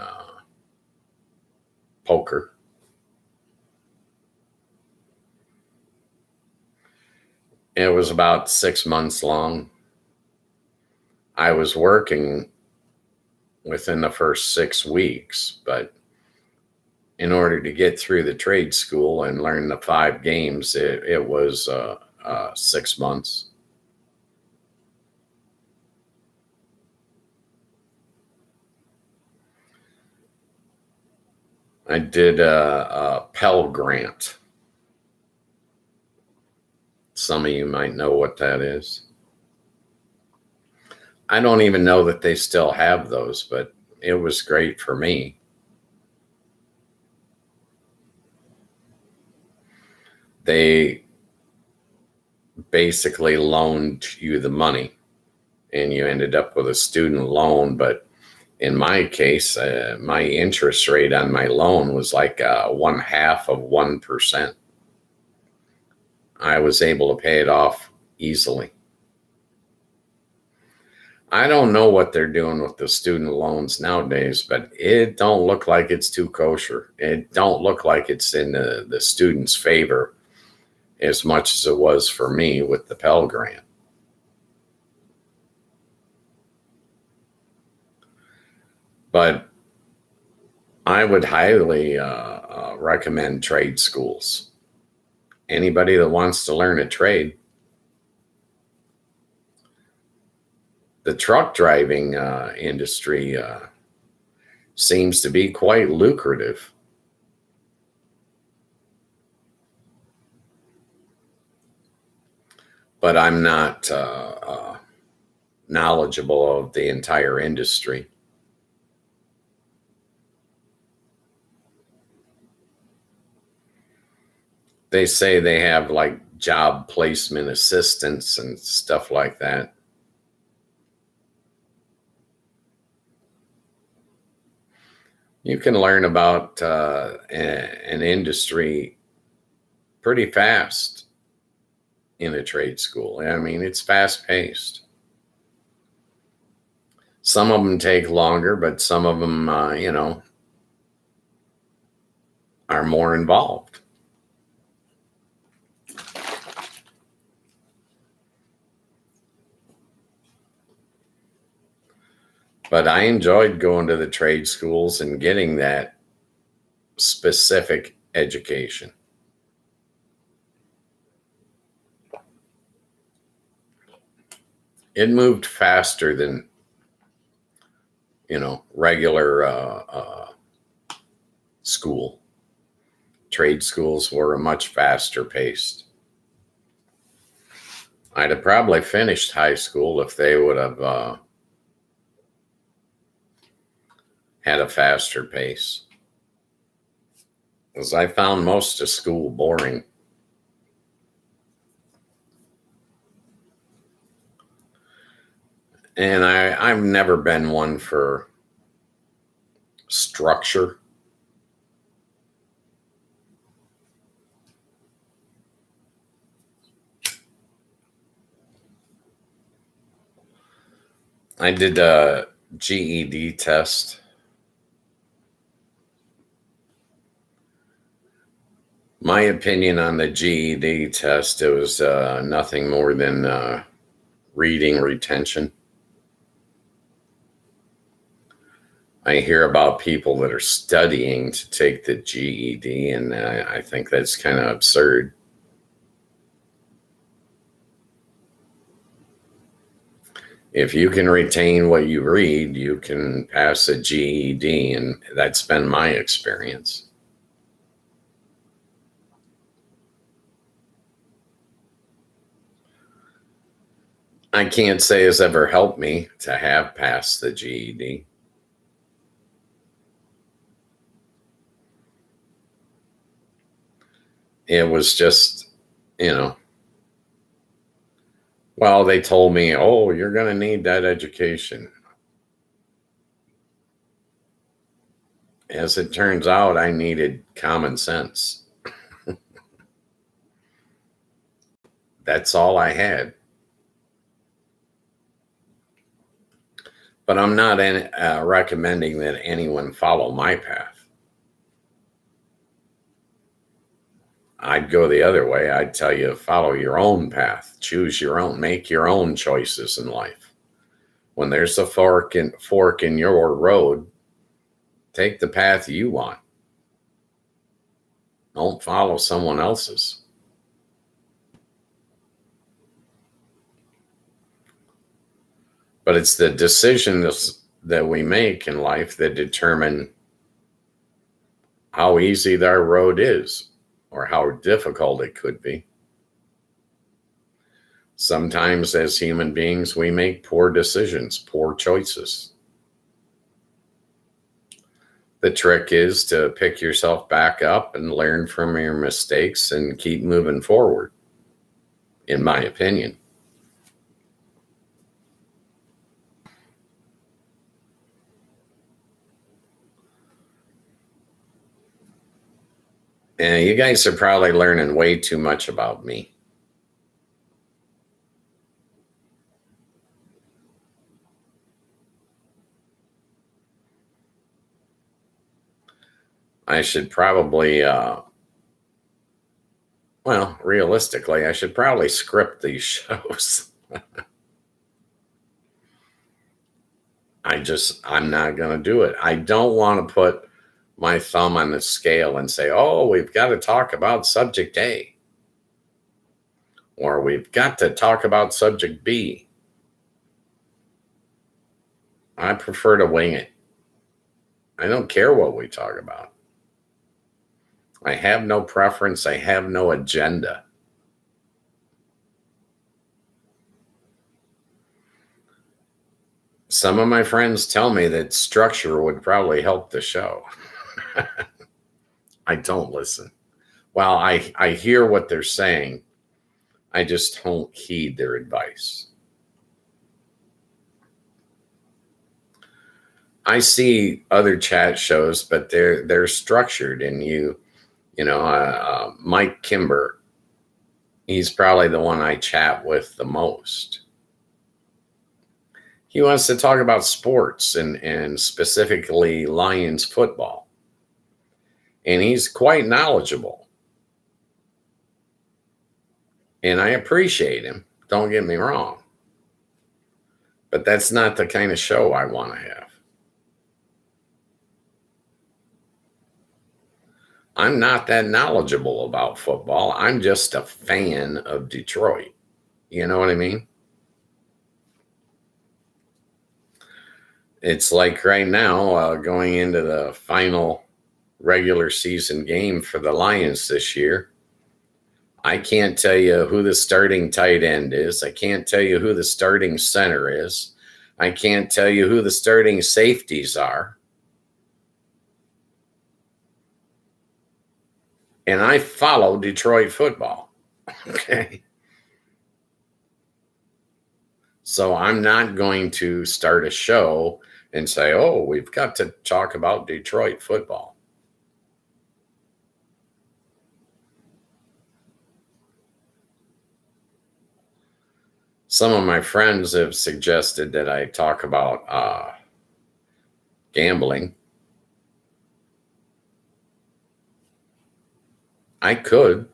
poker. It was about 6 months long. I was working within the first 6 weeks, but in order to get through the trade school and learn the 5 games, it was 6 months. I did a Pell Grant. Some of you might know what that is. I don't even know that they still have those, but it was great for me. They basically loaned you the money and you ended up with a student loan. But in my case, my interest rate on my loan was like 0.5%. I was able to pay it off easily. I don't know what they're doing with the student loans nowadays, but it don't look like it's too kosher. It don't look like it's in the student's favor as much as it was for me with the Pell Grant. But I would highly recommend trade schools. Anybody that wants to learn a trade. The truck driving industry seems to be quite lucrative. But I'm not knowledgeable of the entire industry. They say they have like job placement assistants and stuff like that. You can learn about an industry pretty fast in a trade school. I mean, it's fast paced. Some of them take longer, but some of them, are more involved. But I enjoyed going to the trade schools and getting that specific education. It moved faster than, regular school. Trade schools were much faster paced. I'd have probably finished high school if they would have had a faster pace. Because I found most of school boring. And I've never been one for structure. I did a GED test. My opinion on the GED test, it was nothing more than reading retention. I hear about people that are studying to take the GED, and I think that's kind of absurd. If you can retain what you read, you can pass a GED, and that's been my experience. I can't say it's ever helped me to have passed the GED. It was just, well, they told me, oh, you're going to need that education. As it turns out, I needed common sense. That's all I had. But I'm not recommending that anyone follow my path. I'd go the other way. I'd tell you to follow your own path, choose your own, make your own choices in life. When there's a fork in your road, take the path you want. Don't follow someone else's. But it's the decisions that we make in life that determine how easy their road is or how difficult it could be. Sometimes as human beings, we make poor decisions, poor choices. The trick is to pick yourself back up and learn from your mistakes and keep moving forward, in my opinion. And you guys are probably learning way too much about me. I should probably, realistically, I should probably script these shows. I'm not going to do it. I don't want to put my thumb on the scale and say, oh, we've got to talk about subject A, or we've got to talk about subject B. I prefer to wing it. I don't care what we talk about. I have no preference. I have no agenda. Some of my friends tell me that structure would probably help the show. I don't listen. Well, I hear what they're saying. I just don't heed their advice. I see other chat shows, but they're structured, and Mike Kimber, he's probably the one I chat with the most. He wants to talk about sports and specifically Lions football. And he's quite knowledgeable. And I appreciate him. Don't get me wrong. But that's not the kind of show I want to have. I'm not that knowledgeable about football. I'm just a fan of Detroit. You know what I mean? It's like right now, going into the final regular season game for the Lions this year. I can't tell you who the starting tight end is. I can't tell you who the starting center is. I can't tell you who the starting safeties are. And I follow Detroit football. Okay. So I'm not going to start a show and say, oh, we've got to talk about Detroit football. Some of my friends have suggested that I talk about gambling. I could.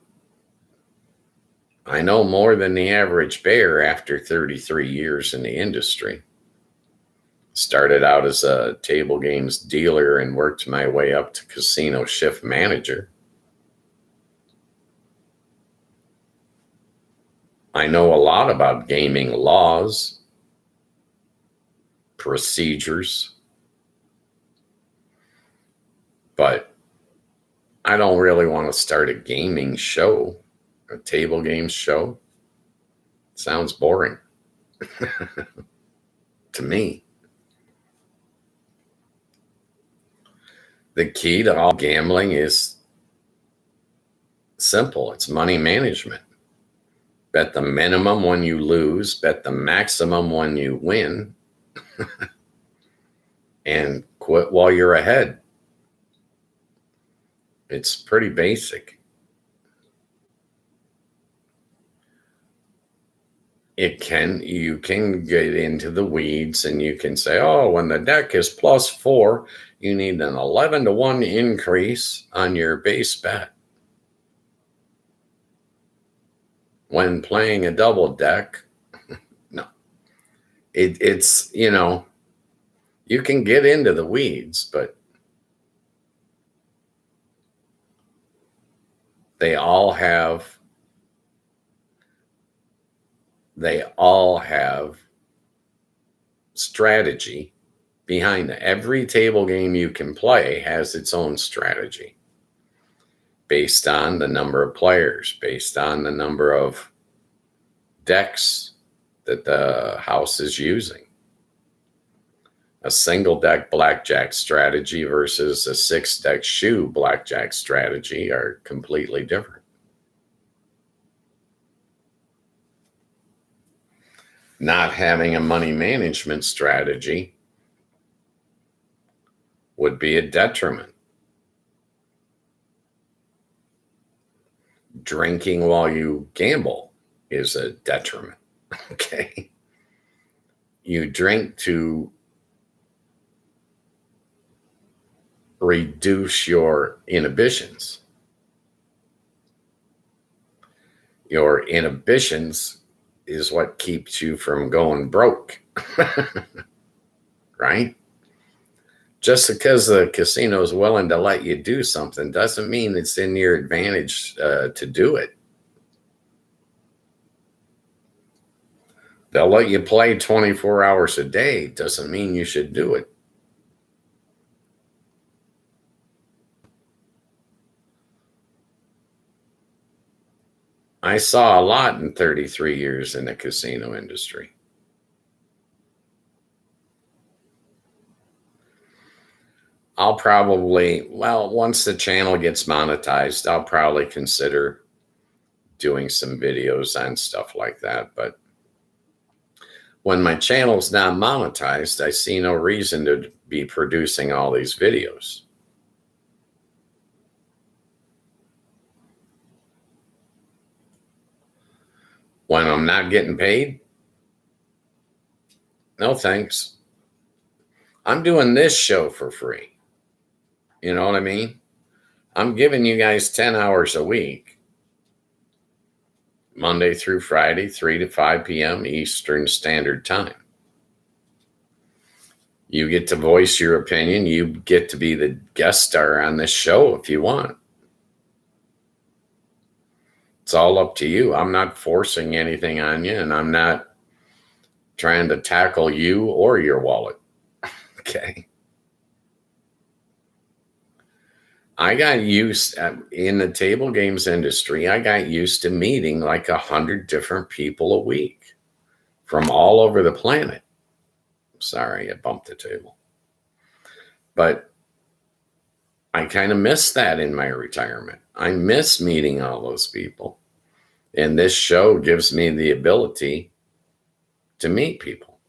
I know more than the average bear after 33 years in the industry. Started out as a table games dealer and worked my way up to casino shift manager. I know a lot about gaming laws, procedures, but I don't really want to start a gaming show, a table games show. Sounds boring to me. The key to all gambling is simple. It's money management. Bet the minimum when you lose, bet the maximum when you win, and quit while you're ahead. It's pretty basic. You can get into the weeds and you can say, oh, when the deck is +4, you need an 11-to-1 increase on your base bet. When playing a double deck, no. It's, you can get into the weeds, but they all have strategy behind it. Every table game you can play has its own strategy based on the number of players, based on the number of decks that the house is using. A single deck blackjack strategy versus a 6-deck shoe blackjack strategy are completely different. Not having a money management strategy would be a detriment. Drinking while you gamble is a detriment. Okay. You drink to reduce your inhibitions. Your inhibitions is what keeps you from going broke. Right? Just because the casino is willing to let you do something doesn't mean it's in your advantage to do it. They'll let you play 24 hours a day. Doesn't mean you should do it. I saw a lot in 33 years in the casino industry. I'll probably, once the channel gets monetized, I'll probably consider doing some videos on stuff like that. But when my channel's not monetized, I see no reason to be producing all these videos. When I'm not getting paid, no thanks. I'm doing this show for free. You know what I mean? I'm giving you guys 10 hours a week, Monday through Friday, 3 to 5 p.m. Eastern Standard Time. You get to voice your opinion. You get to be the guest star on this show if you want. It's all up to you. I'm not forcing anything on you, and I'm not trying to tackle you or your wallet. Okay. I got used in the table games industry. I got used to meeting like 100 different people a week from all over the planet. Sorry, I bumped the table. But I kind of miss that in my retirement. I miss meeting all those people. And this show gives me the ability to meet people.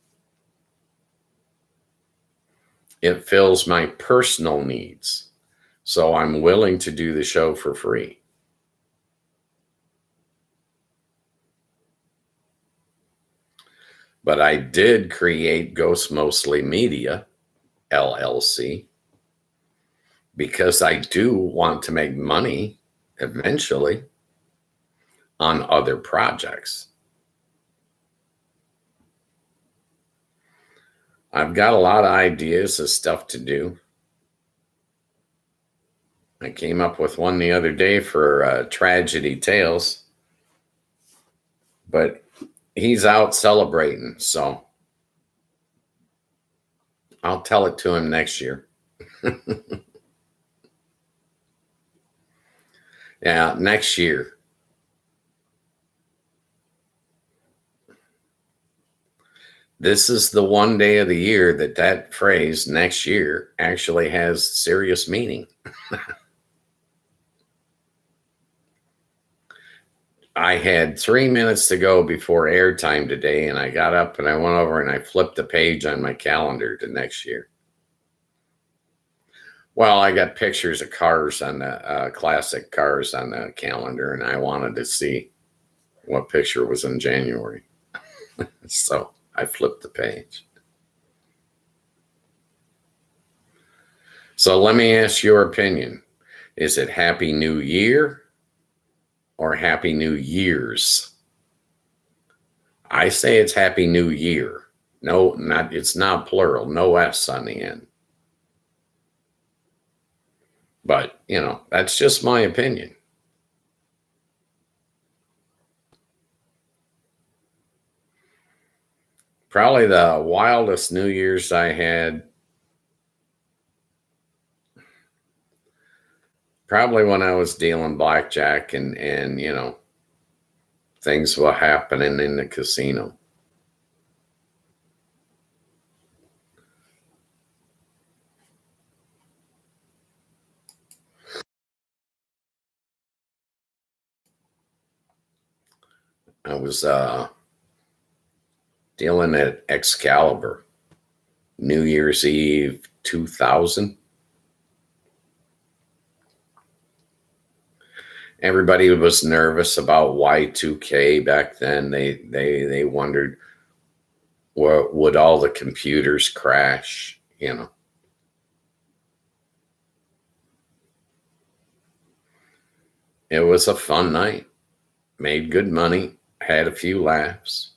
It fills my personal needs. So I'm willing to do the show for free. But I did create Ghost Mostly Media, LLC, because I do want to make money eventually on other projects. I've got a lot of ideas of stuff to do. I came up with one the other day for Tragedy Tales, but he's out celebrating, so I'll tell it to him next year. Yeah, next year. This is the one day of the year that phrase next year actually has serious meaning. I had 3 minutes to go before airtime today, and I got up and I went over and I flipped the page on my calendar to next year. Well, I got pictures of cars on the classic cars on the calendar, and I wanted to see what picture was in January. So I flipped the page. So let me ask your opinion. Is it Happy New Year or Happy New Years? I say it's Happy New Year. No, it's not plural. No S on the end. But, that's just my opinion. Probably the wildest New Year's I had, probably when I was dealing blackjack and things were happening in the casino. I was dealing at Excalibur, New Year's Eve 2000. Everybody was nervous about Y2K back then. They wondered, would all the computers crash? It was a fun night. Made good money. Had a few laughs.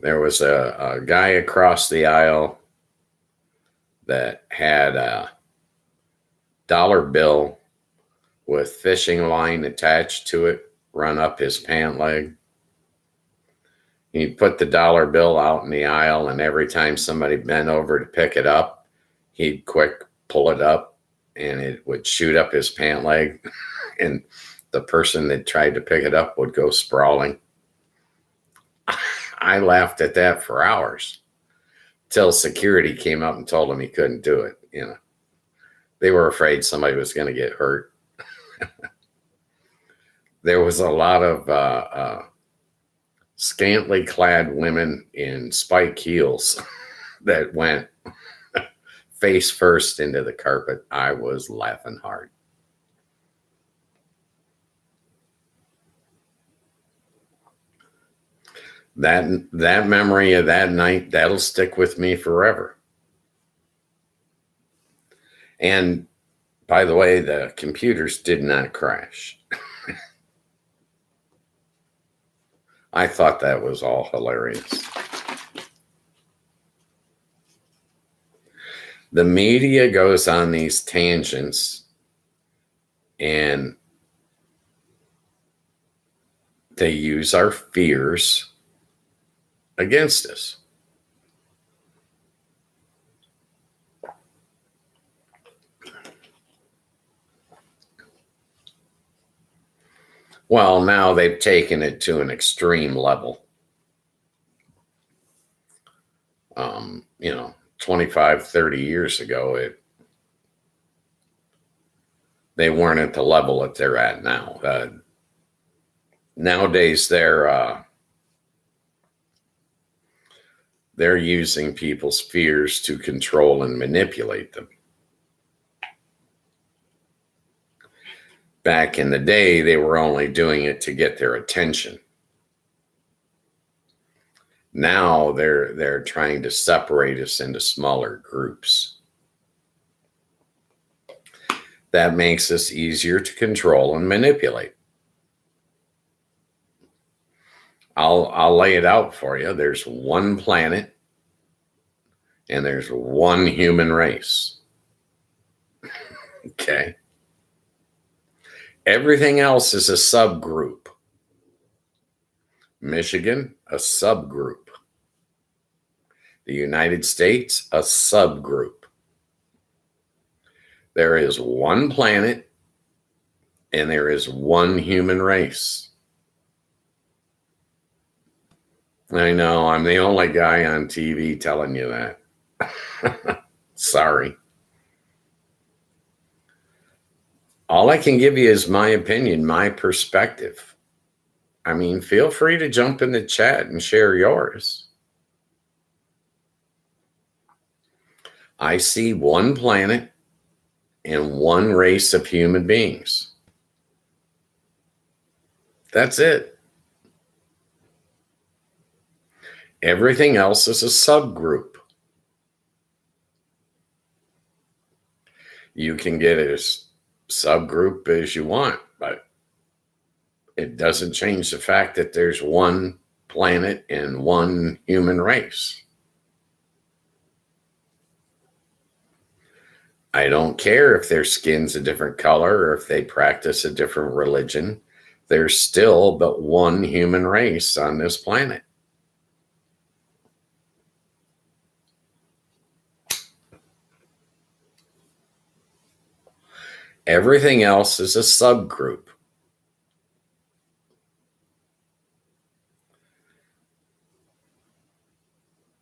There was a guy across the aisle that had a dollar bill with fishing line attached to it run up his pant leg. He'd put the dollar bill out in the aisle, and every time somebody bent over to pick it up, he'd quick pull it up, and it would shoot up his pant leg, and the person that tried to pick it up would go sprawling. I laughed at that for hours till security came up and told him he couldn't do it. They were afraid somebody was going to get hurt. There was a lot of scantily clad women in spike heels that went face first into the carpet. I was laughing hard. That memory of that night, that'll stick with me forever. And by the way, the computers did not crash. I thought that was all hilarious. The media goes on these tangents and they use our fears against us. Well, now they've taken it to an extreme level. 25, 30 years ago, they weren't at the level that they're at now. Nowadays, they're using people's fears to control and manipulate them. Back in the day, they were only doing it to get their attention. Now they're trying to separate us into smaller groups. That makes us easier to control and manipulate. I'll lay it out for you. There's one planet and there's one human race. Okay. Everything else is a subgroup. Michigan, a subgroup. The United States, a subgroup. There is one planet and there is one human race. I know, I'm the only guy on TV telling you that. Sorry. All I can give you is my opinion, my perspective. I mean, feel free to jump in the chat and share yours. I see one planet and one race of human beings. That's it. Everything else is a subgroup. You can get as subgroup as you want, but it doesn't change the fact that there's one planet and one human race. I don't care if their skin's a different color or if they practice a different religion. There's still but one human race on this planet. Everything else is a subgroup.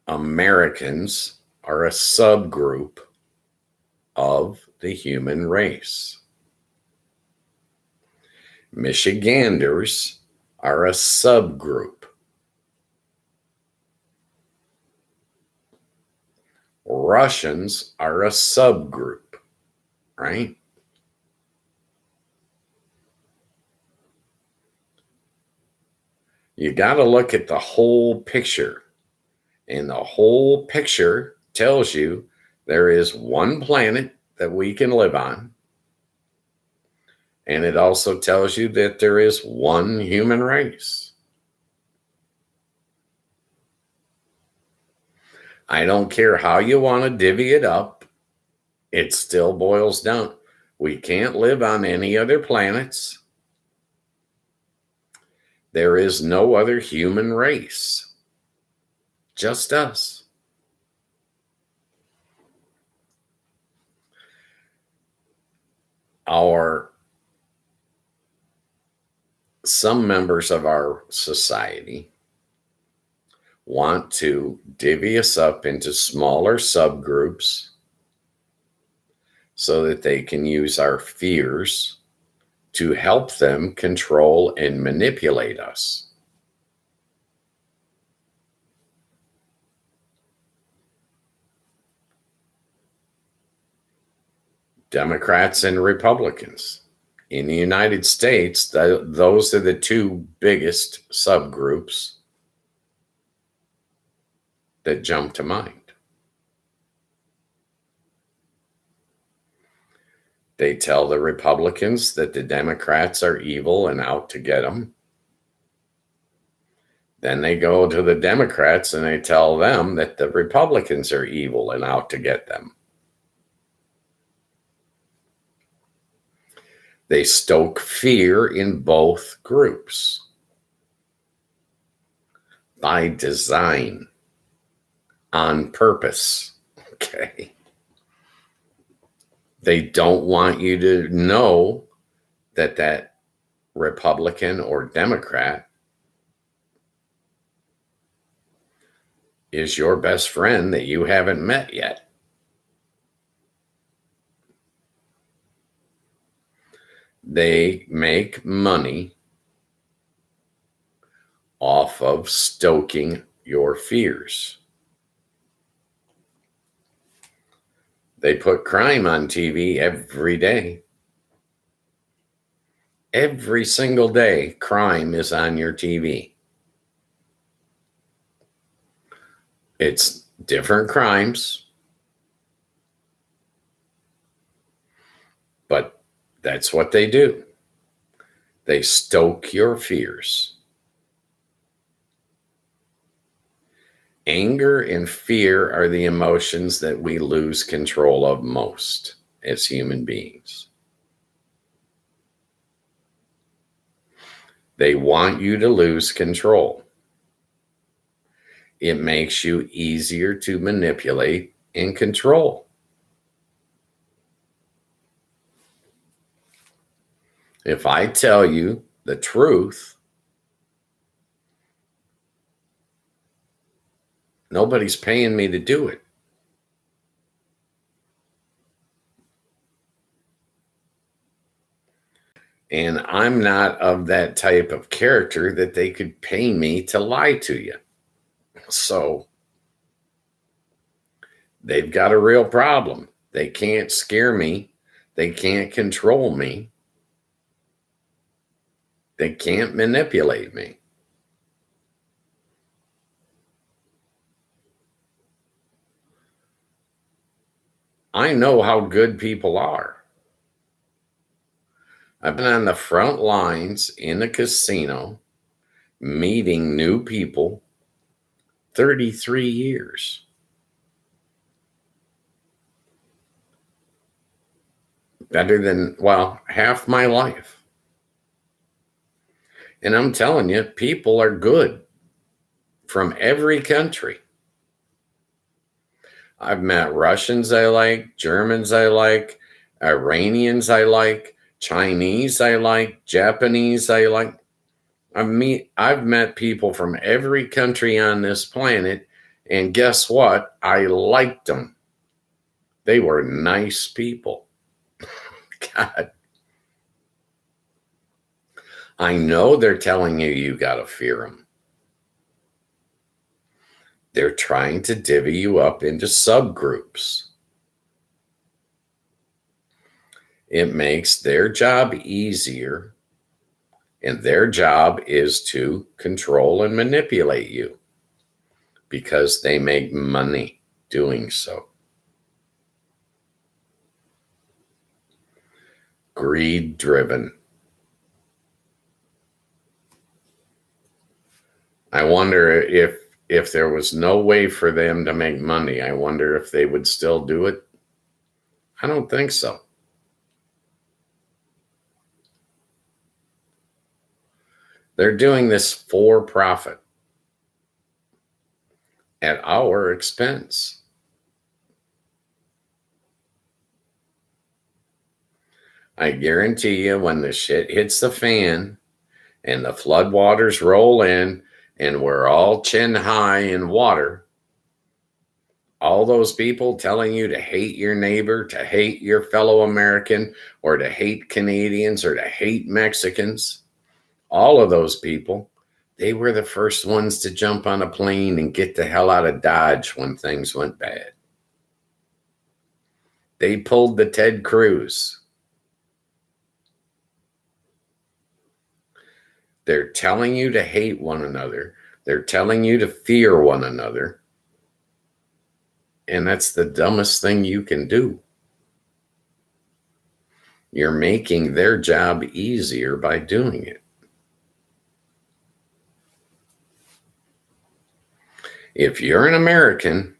Americans are a subgroup of the human race. Michiganders are a subgroup. Russians are a subgroup, right? You got to look at the whole picture, and the whole picture tells you there is one planet that we can live on. And it also tells you that there is one human race. I don't care how you want to divvy it up. It still boils down. We can't live on any other planets. There is no other human race. Just us. Some members of our society want to divvy us up into smaller subgroups so that they can use our fears to help them control and manipulate us. Democrats and Republicans. In the United States, those are the two biggest subgroups that jump to mind. They tell the Republicans that the Democrats are evil and out to get them. Then they go to the Democrats and they tell them that the Republicans are evil and out to get them. They stoke fear in both groups by design, on purpose. Okay. They don't want you to know that that Republican or Democrat is your best friend that you haven't met yet. They make money off of stoking your fears. They put crime on TV every day. Every single day, crime is on your TV. It's different crimes, but that's what they do. They stoke your fears. Anger and fear are the emotions that we lose control of most as human beings. They want you to lose control. It makes you easier to manipulate and control. If I tell you the truth, nobody's paying me to do it. And I'm not of that type of character that they could pay me to lie to you. So they've got a real problem. They can't scare me. They can't control me. They can't manipulate me. I know how good people are. I've been on the front lines in a casino, meeting new people, 33 years. Better than, well, half my life. And I'm telling you, people are good from every country. I've met Russians I like, Germans I like, Iranians I like, Chinese I like, Japanese I like. I've met people from every country on this planet, and guess what? I liked them. They were nice people. God. I know they're telling you you got to fear them. They're trying to divvy you up into subgroups. It makes their job easier, and their job is to control and manipulate you because they make money doing so. Greed driven. I wonder if there was no way for them to make money, I wonder if they would still do it. I don't think so. They're doing this for profit at our expense. I guarantee you, when the shit hits the fan and the floodwaters roll in and we're all chin high in water, all those people telling you to hate your neighbor, to hate your fellow American, or to hate Canadians, or to hate Mexicans, all of those people, they were the first ones to jump on a plane and get the hell out of Dodge when things went bad. They pulled the Ted Cruz. They're telling you to hate one another. They're telling you to fear one another. And that's the dumbest thing you can do. You're making their job easier by doing it. If you're an American,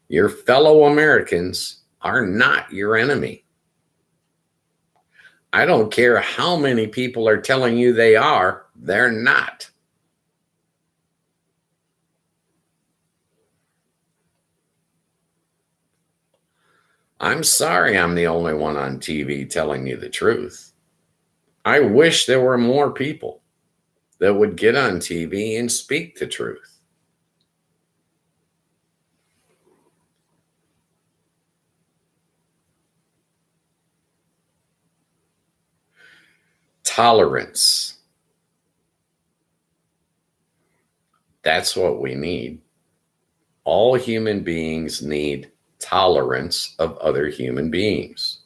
your fellow Americans are not your enemy. I don't care how many people are telling you they are, they're not. I'm sorry I'm the only one on TV telling you the truth. I wish there were more people that would get on TV and speak the truth. Tolerance. That's what we need. All human beings need tolerance of other human beings.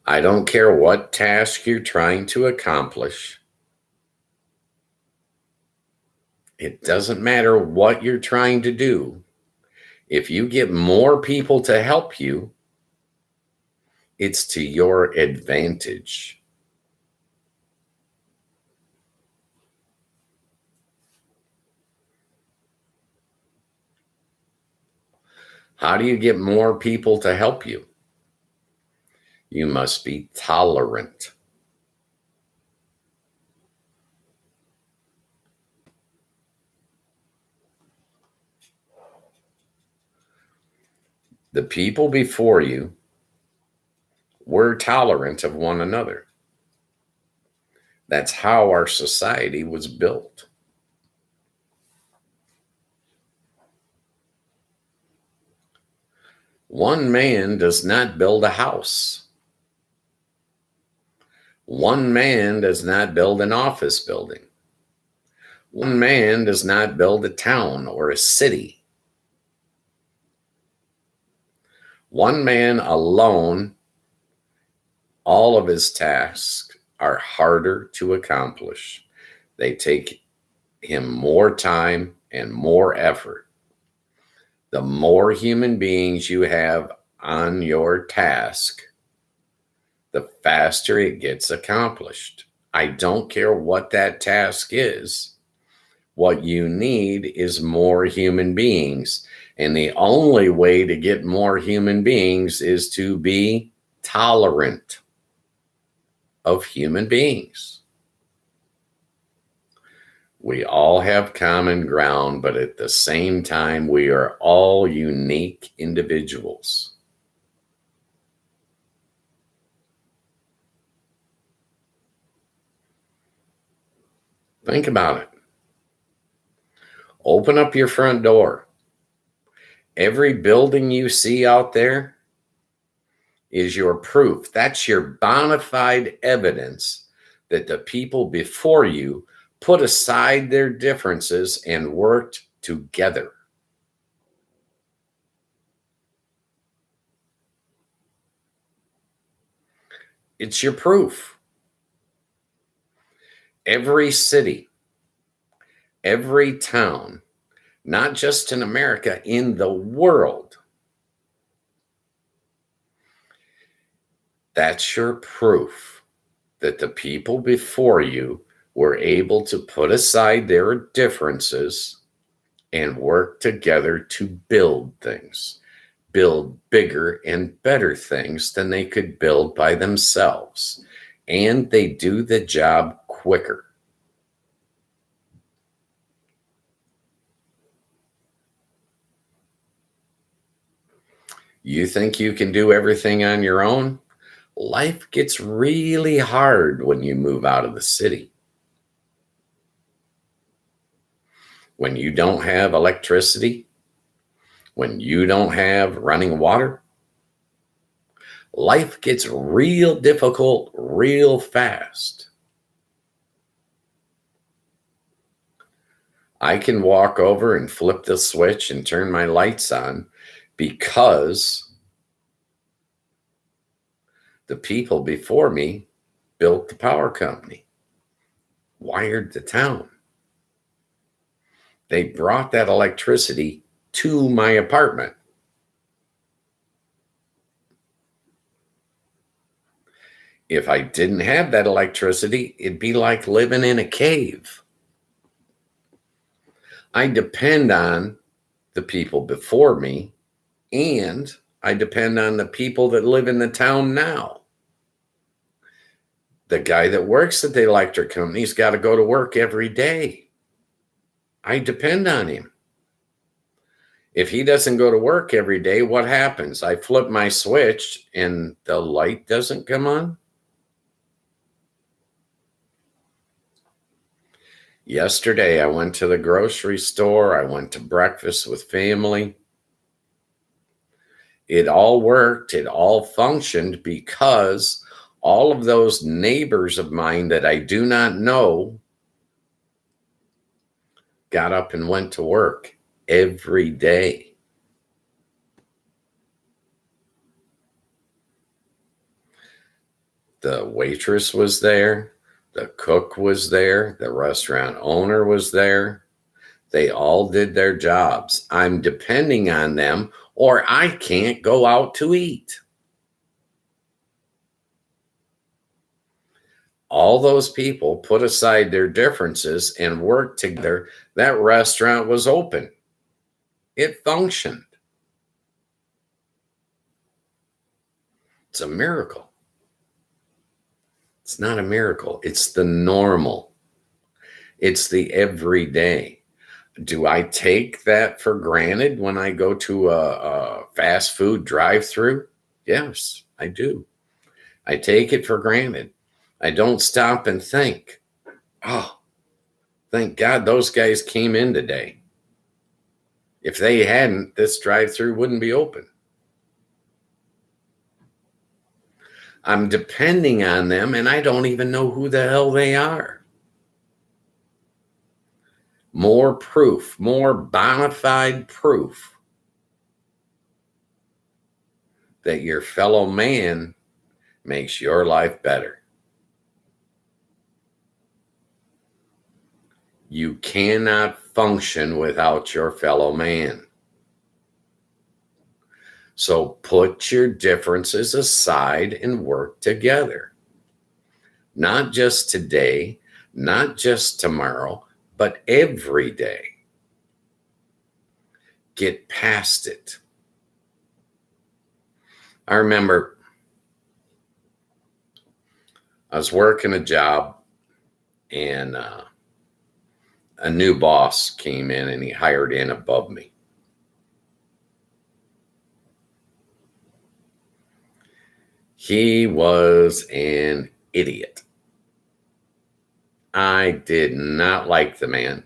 I don't care what task you're trying to accomplish. It doesn't matter what you're trying to do. If you get more people to help you, it's to your advantage. How do you get more people to help you? You must be tolerant. The people before you were tolerant of one another. That's how our society was built. One man does not build a house. One man does not build an office building. One man does not build a town or a city. One man alone, all of his tasks are harder to accomplish. They take him more time and more effort. The more human beings you have on your task, the faster it gets accomplished. I don't care what that task is. What you need is more human beings. And the only way to get more human beings is to be tolerant of human beings. We all have common ground, but at the same time, we are all unique individuals. Think about it. Open up your front door. Every building you see out there is your proof. That's your bona fide evidence that the people before you put aside their differences and worked together. It's your proof. Every city, every town, not just in America, in the world, that's your proof that the people before you were able to put aside their differences and work together to build things, build bigger and better things than they could build by themselves. And they do the job quicker. You think you can do everything on your own? Life gets really hard when you move out of the city. When you don't have electricity, when you don't have running water, life gets real difficult real fast. I can walk over and flip the switch and turn my lights on because the people before me built the power company, wired the town. They brought that electricity to my apartment. If I didn't have that electricity, it'd be like living in a cave. I depend on the people before me, and I depend on the people that live in the town now. The guy that works at the electric company's got to go to work every day. I depend on him. If he doesn't go to work every day, what happens? I flip my switch and the light doesn't come on. Yesterday, I went to the grocery store. I went to breakfast with family. It all worked. It all functioned because all of those neighbors of mine that I do not know got up and went to work every day. The waitress was there. The cook was there. The restaurant owner was there. They all did their jobs. I'm depending on them, or I can't go out to eat. All those people put aside their differences and worked together. That restaurant was open. It functioned. It's a miracle. It's not a miracle. It's the normal. It's the everyday. Do I take that for granted when I go to a fast food drive-through? Yes, I do. I take it for granted. I don't stop and think, oh, thank God those guys came in today. If they hadn't, this drive-through wouldn't be open. I'm depending on them, and I don't even know who the hell they are. More proof, more bona fide proof that your fellow man makes your life better. You cannot function without your fellow man. So put your differences aside and work together. Not just today, not just tomorrow, but every day. Get past it. I remember I was working a job, and a new boss came in and he hired in above me. He was an idiot. I did not like the man.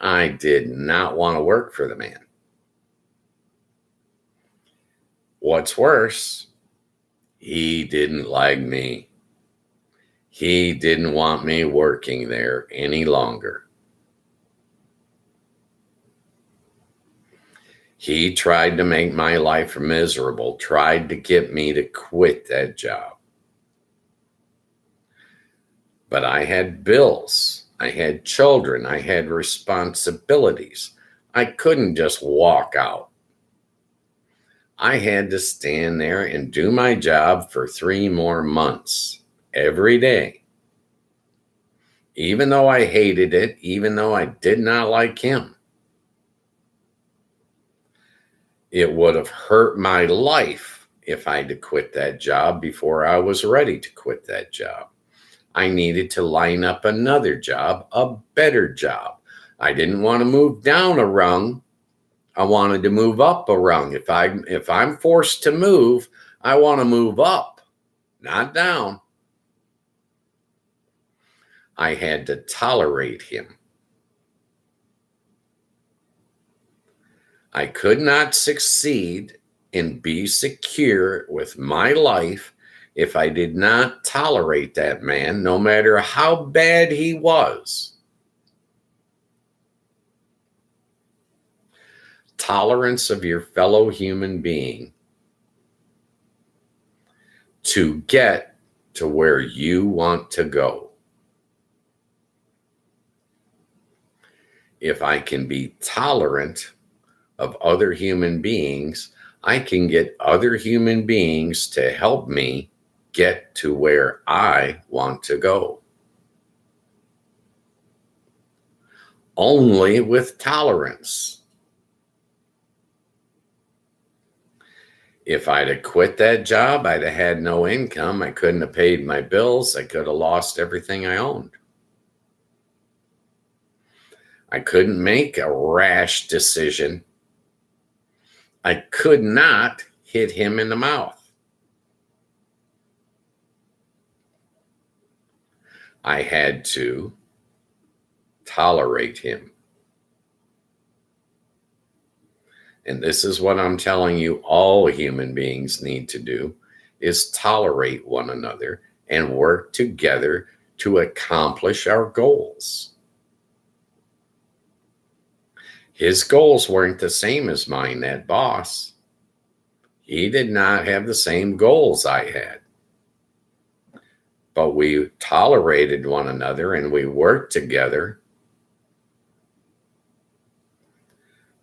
I did not want to work for the man. What's worse, he didn't like me. He didn't want me working there any longer. He tried to make my life miserable, tried to get me to quit that job. But I had bills, I had children, I had responsibilities. I couldn't just walk out. I had to stand there and do my job for 3 more months, every day. Even though I hated it, even though I did not like him. It would have hurt my life if I'd quit that job before I was ready to quit that job. I needed to line up another job, a better job. I didn't want to move down a rung. I wanted to move up a rung. If I'm forced to move, I want to move up, not down. I had to tolerate him. I could not succeed and be secure with my life if I did not tolerate that man, no matter how bad he was. Tolerance of your fellow human being to get to where you want to go. If I can be tolerant of other human beings, I can get other human beings to help me get to where I want to go. Only with tolerance. If I'd have quit that job, I'd have had no income. I couldn't have paid my bills. I could have lost everything I owned. I couldn't make a rash decision. I could not hit him in the mouth. I had to tolerate him. And this is what I'm telling you all human beings need to do, is tolerate one another and work together to accomplish our goals. His goals weren't the same as mine, that boss. He did not have the same goals I had. But we tolerated one another and we worked together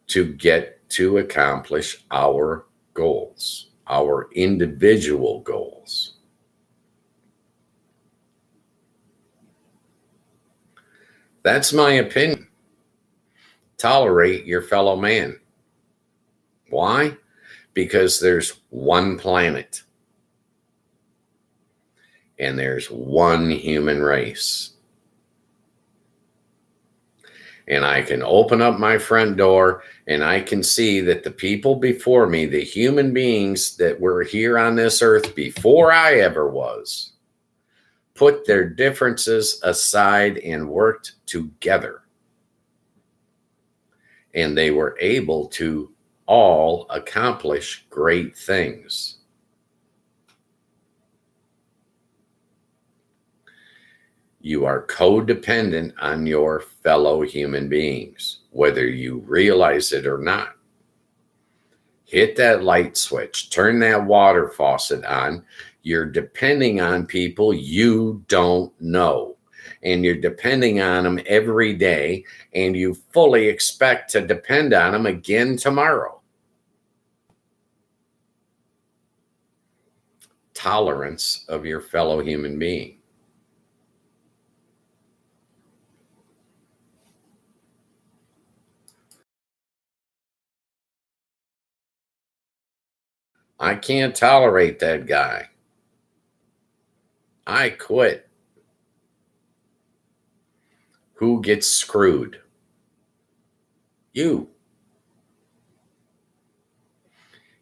to get to accomplish our goals, our individual goals. That's my opinion. Tolerate your fellow man. Why? Because there's one planet and there's one human race. And I can open up my front door and I can see that the people before me, the human beings that were here on this earth before I ever was, put their differences aside and worked together. And they were able to all accomplish great things. You are codependent on your fellow human beings, whether you realize it or not. Hit that light switch, turn that water faucet on. You're depending on people you don't know, and you're depending on them every day, and you fully expect to depend on them again tomorrow. Tolerance of your fellow human being. I can't tolerate that guy. I quit. Who gets screwed? You.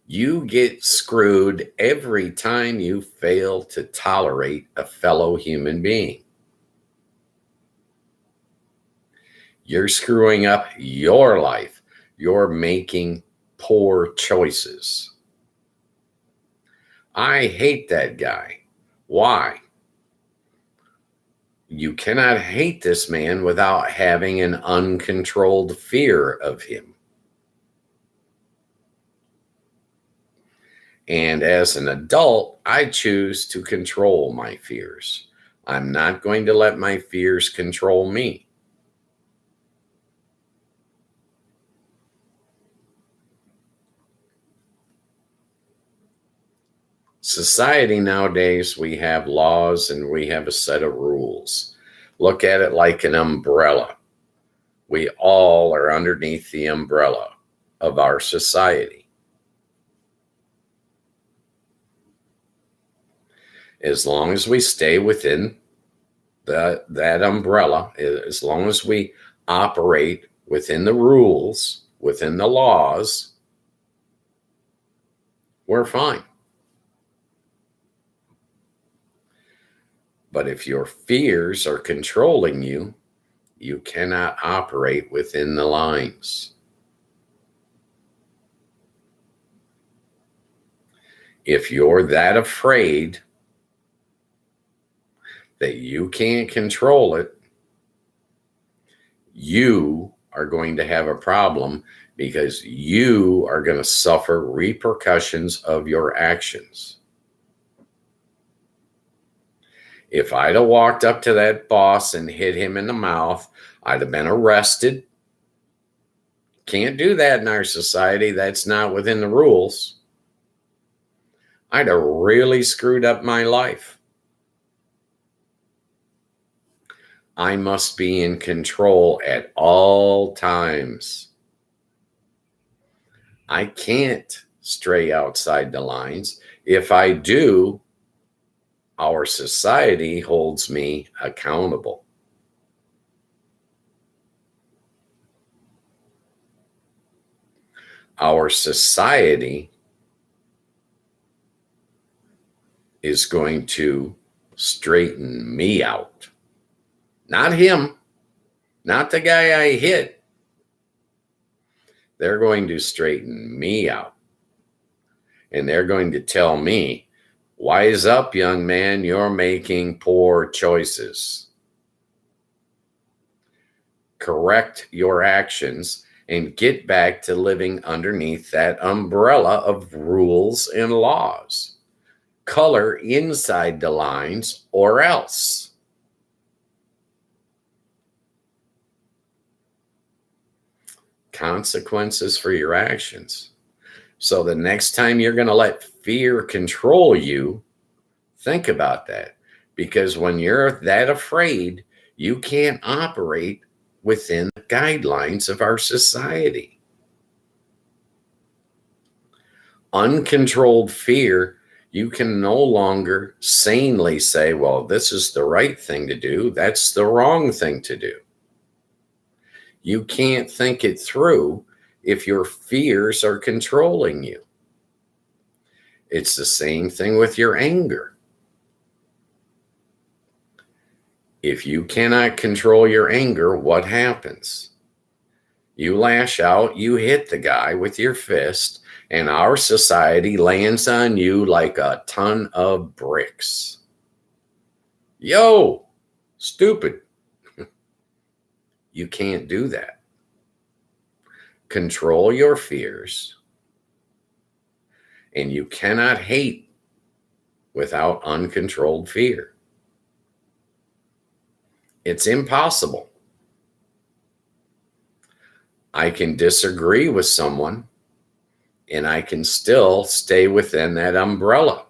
You get screwed every time you fail to tolerate a fellow human being. You're screwing up your life. You're making poor choices. I hate that guy. Why? You cannot hate this man without having an uncontrolled fear of him. And as an adult, I choose to control my fears. I'm not going to let my fears control me. Society nowadays, we have laws and we have a set of rules. Look at it like an umbrella. We all are underneath the umbrella of our society. As long as we stay within that umbrella, as long as we operate within the rules, within the laws, we're fine. But if your fears are controlling you, you cannot operate within the lines. If you're that afraid that you can't control it, you are going to have a problem because you are going to suffer repercussions of your actions. If I'd have walked up to that boss and hit him in the mouth, I'd have been arrested. Can't do that in our society. That's not within the rules. I'd have really screwed up my life. I must be in control at all times. I can't stray outside the lines. If I do, our society holds me accountable. Our society is going to straighten me out. Not him, not the guy I hit. They're going to straighten me out. And they're going to tell me, wise up, young man, you're making poor choices. Correct your actions and get back to living underneath that umbrella of rules and laws. Color inside the lines or else. Consequences for your actions. So the next time you're going to let fear control you, think about that. Because when you're that afraid, you can't operate within the guidelines of our society. Uncontrolled fear, you can no longer sanely say, well, this is the right thing to do. That's the wrong thing to do. You can't think it through if your fears are controlling you. It's the same thing with your anger. If you cannot control your anger, what happens? You lash out, you hit the guy with your fist, and our society lands on you like a ton of bricks. Yo, stupid. You can't do that. Control your fears, and you cannot hate without uncontrolled fear. It's impossible. I can disagree with someone and I can still stay within that umbrella.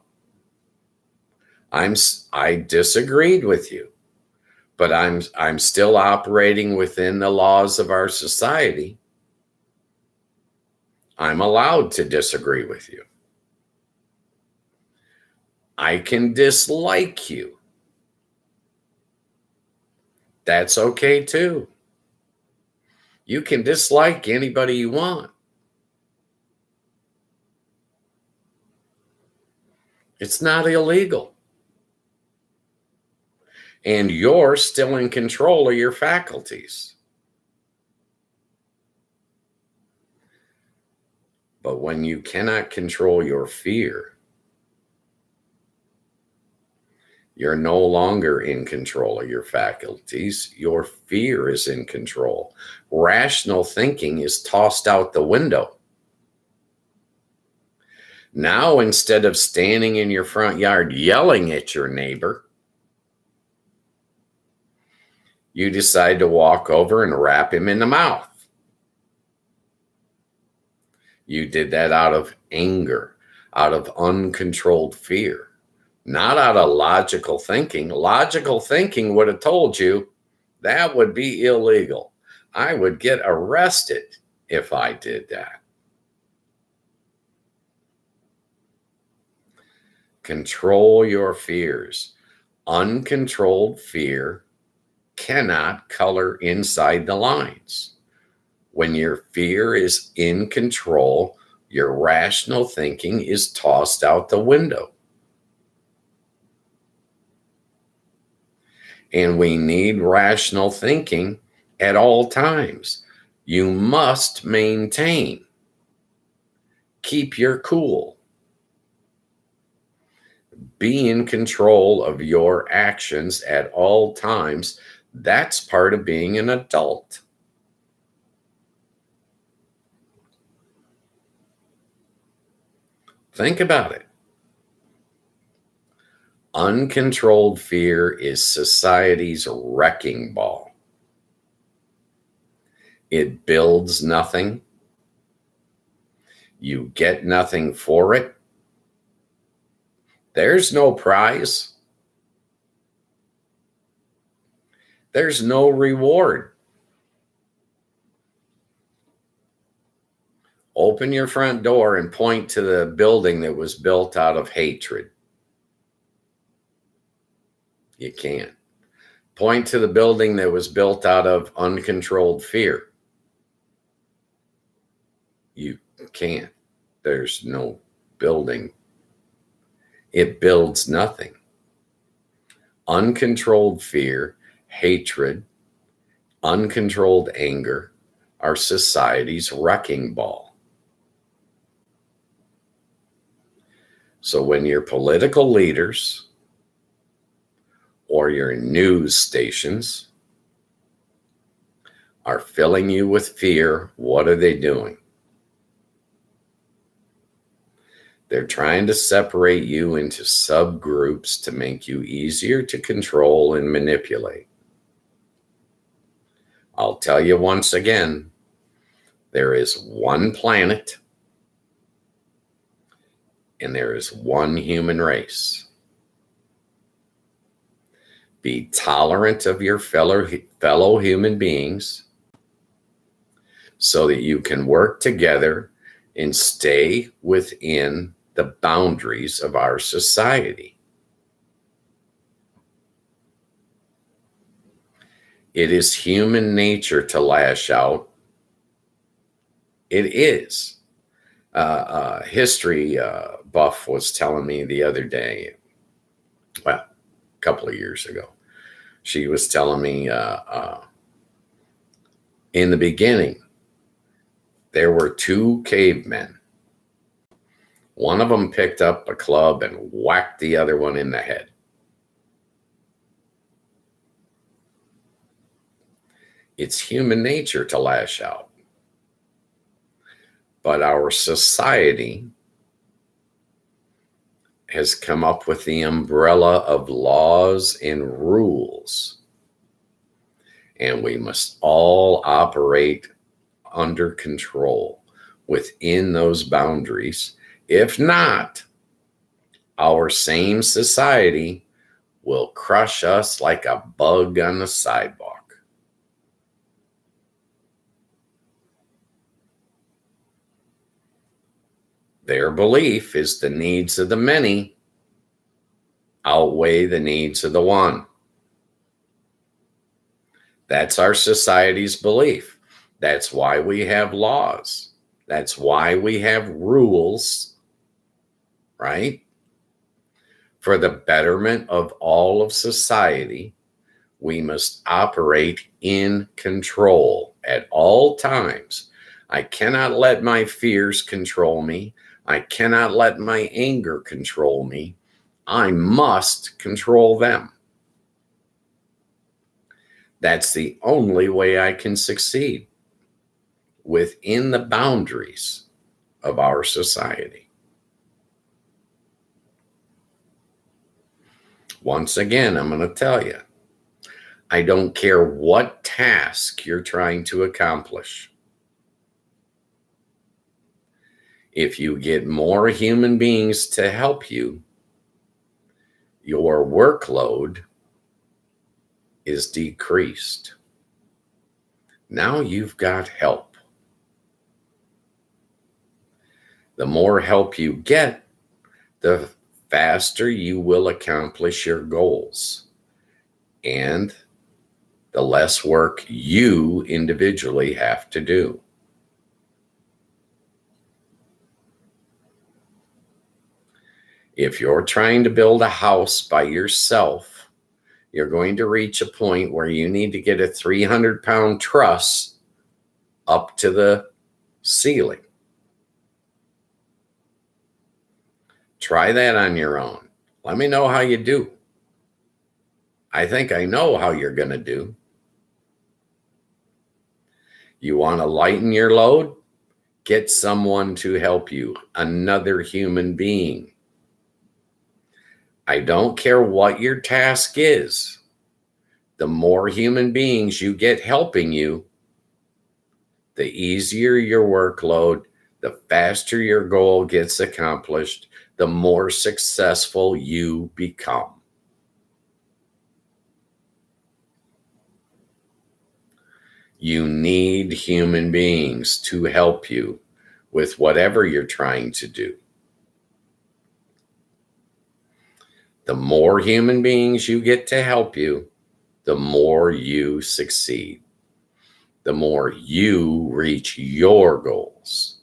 I disagreed with you, but I'm still operating within the laws of our society. I'm allowed to disagree with you. I can dislike you. That's okay too. You can dislike anybody you want. It's not illegal. And you're still in control of your faculties. But when you cannot control your fear, you're no longer in control of your faculties. Your fear is in control. Rational thinking is tossed out the window. Now, instead of standing in your front yard yelling at your neighbor, you decide to walk over and wrap him in the mouth. You did that out of anger, out of uncontrolled fear, not out of logical thinking. Logical thinking would have told you that would be illegal. I would get arrested if I did that. Control your fears. Uncontrolled fear cannot color inside the lines. When your fear is in control, your rational thinking is tossed out the window. And we need rational thinking at all times. You must maintain. Keep your cool. Be in control of your actions at all times. That's part of being an adult. Think about it. Uncontrolled fear is society's wrecking ball. It builds nothing. You get nothing for it. There's no prize. There's no reward. Open your front door and point to the building that was built out of hatred. You can't. Point to the building that was built out of uncontrolled fear. You can't. There's no building. It builds nothing. Uncontrolled fear, hatred, uncontrolled anger are society's wrecking ball. So when your political leaders or your news stations are filling you with fear, what are they doing? They're trying to separate you into subgroups to make you easier to control and manipulate. I'll tell you once again, there is one planet and there is one human race. Be tolerant of your fellow human beings so that you can work together and stay within the boundaries of our society. It is human nature to lash out. It is. History buff was telling me the other day, well, a couple of years ago, she was telling me in the beginning, there were two cavemen. One of them picked up a club and whacked the other one in the head. It's human nature to lash out. But our society has come up with the umbrella of laws and rules. And we must all operate under control within those boundaries. If not, our same society will crush us like a bug on the sidewalk. Their belief is the needs of the many outweigh the needs of the one. That's our society's belief. That's why we have laws. That's why we have rules, right? For the betterment of all of society, we must operate in control at all times. I cannot let my fears control me. I cannot let my anger control me. I must control them. That's the only way I can succeed within the boundaries of our society. Once again, I'm going to tell you, I don't care what task you're trying to accomplish. If you get more human beings to help you, your workload is decreased. Now you've got help. The more help you get, the faster you will accomplish your goals, and the less work you individually have to do. If you're trying to build a house by yourself, you're going to reach a point where you need to get a 300-pound truss up to the ceiling. Try that on your own. Let me know how you do. I think I know how you're going to do. You want to lighten your load? Get someone to help you, another human being. I don't care what your task is. The more human beings you get helping you, the easier your workload, The faster your goal gets accomplished, the more successful you become. You need human beings to help you with whatever you're trying to do. The more human beings you get to help you, the more you succeed, the more you reach your goals.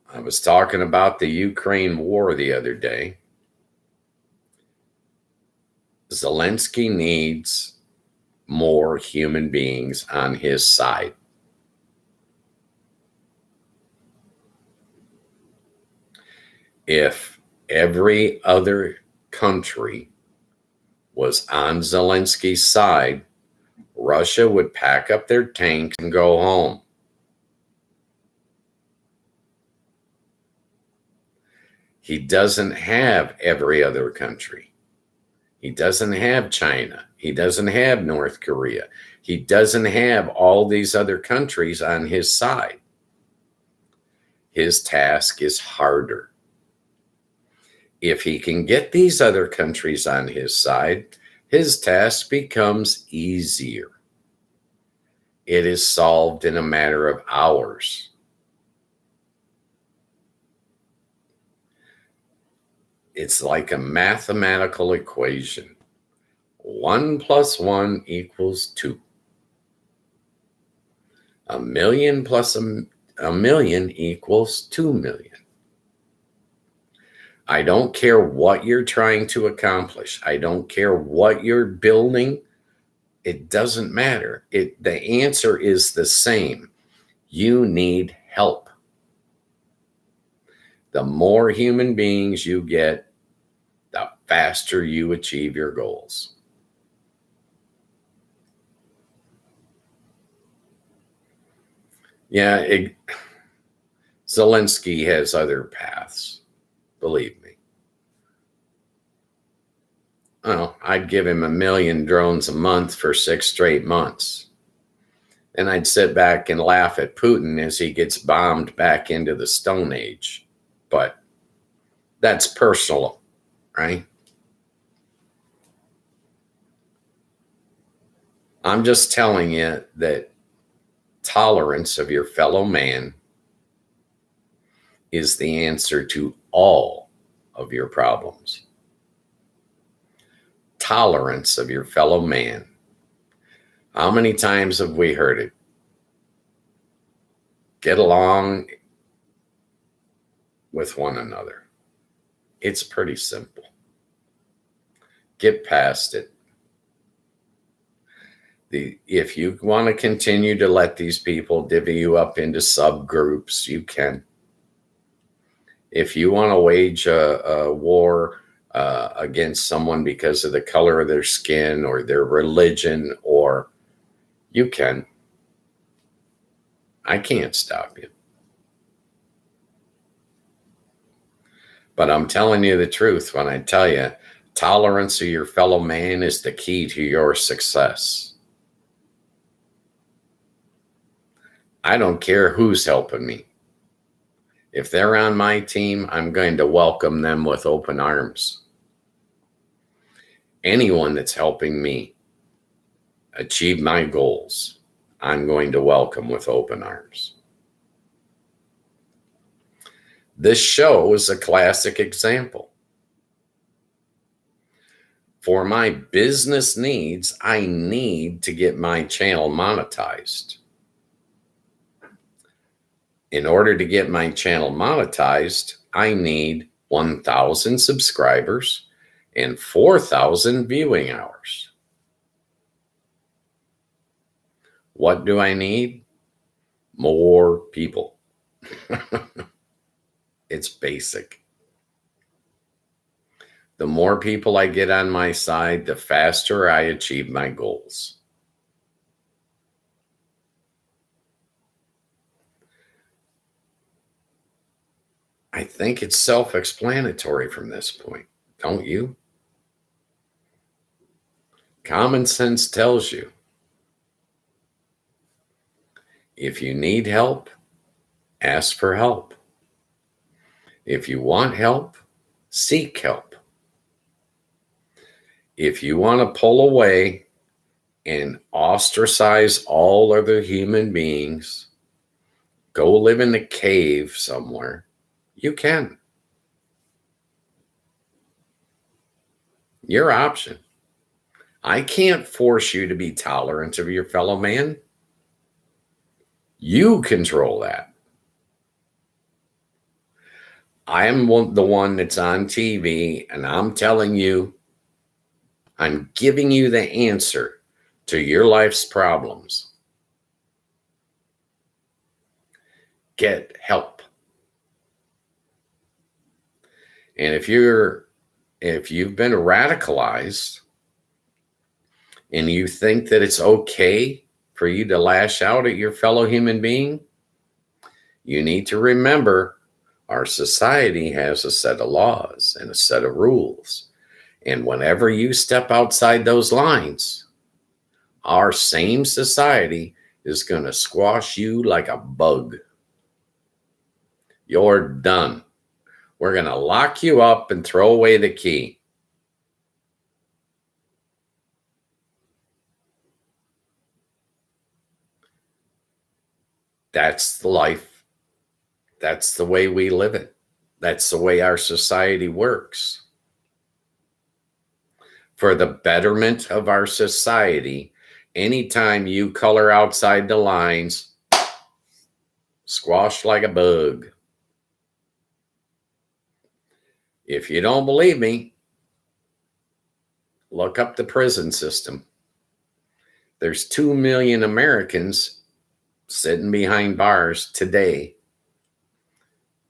I was talking about the Ukraine war the other day. Zelensky needs more human beings on his side. If every other country was on Zelensky's side, Russia would pack up their tanks and go home. He doesn't have every other country. He doesn't have China. He doesn't have North Korea. He doesn't have all these other countries on his side. His task is harder. If he can get these other countries on his side, his task becomes easier. It is solved in a matter of hours. It's like a mathematical equation. 1 + 1 = 2. 1,000,000 plus a million equals 2 million. I don't care what you're trying to accomplish. I don't care what you're building. It doesn't matter. The answer is the same. You need help. The more human beings you get, the faster you achieve your goals. Yeah, Zelensky has other paths, believe me. Oh, I'd give him 1,000,000 drones a month for 6 straight months. And I'd sit back and laugh at Putin as he gets bombed back into the Stone Age. But that's personal, right? I'm just telling you that tolerance of your fellow man is the answer to all of your problems. Tolerance of your fellow man. How many times have we heard it? Get along with one another. It's pretty simple. Get past it. If you want to continue to let these people divvy you up into subgroups, you can. If you want to wage a war against someone because of the color of their skin or their religion, or you can. I can't stop you. But I'm telling you the truth when I tell you tolerance of your fellow man is the key to your success. I don't care who's helping me. If they're on my team, I'm going to welcome them with open arms. Anyone that's helping me achieve my goals, I'm going to welcome with open arms. This show is a classic example. For my business needs, I need to get my channel monetized. In order to get my channel monetized, I need 1,000 subscribers and 4,000 viewing hours. What do I need? More people. It's basic. The more people I get on my side, the faster I achieve my goals. I think it's self-explanatory from this point, don't you? Common sense tells you If you need help, ask for help. If you want help, seek help. If you want to pull away and ostracize all other human beings, go live in a cave somewhere, you can. Your option. I can't force you to be tolerant of your fellow man. You control that. I am the one that's on TV, and I'm telling you, I'm giving you the answer to your life's problems. Get help. And if you've been radicalized and you think that it's okay for you to lash out at your fellow human being, you need to remember our society has a set of laws and a set of rules. And whenever you step outside those lines, our same society is going to squash you like a bug. You're done. We're going to lock you up and throw away the key. That's the life. That's the way we live it. That's the way our society works. For the betterment of our society, anytime you color outside the lines, squash like a bug. If you don't believe me, look up the prison system. There's 2 million Americans sitting behind bars today.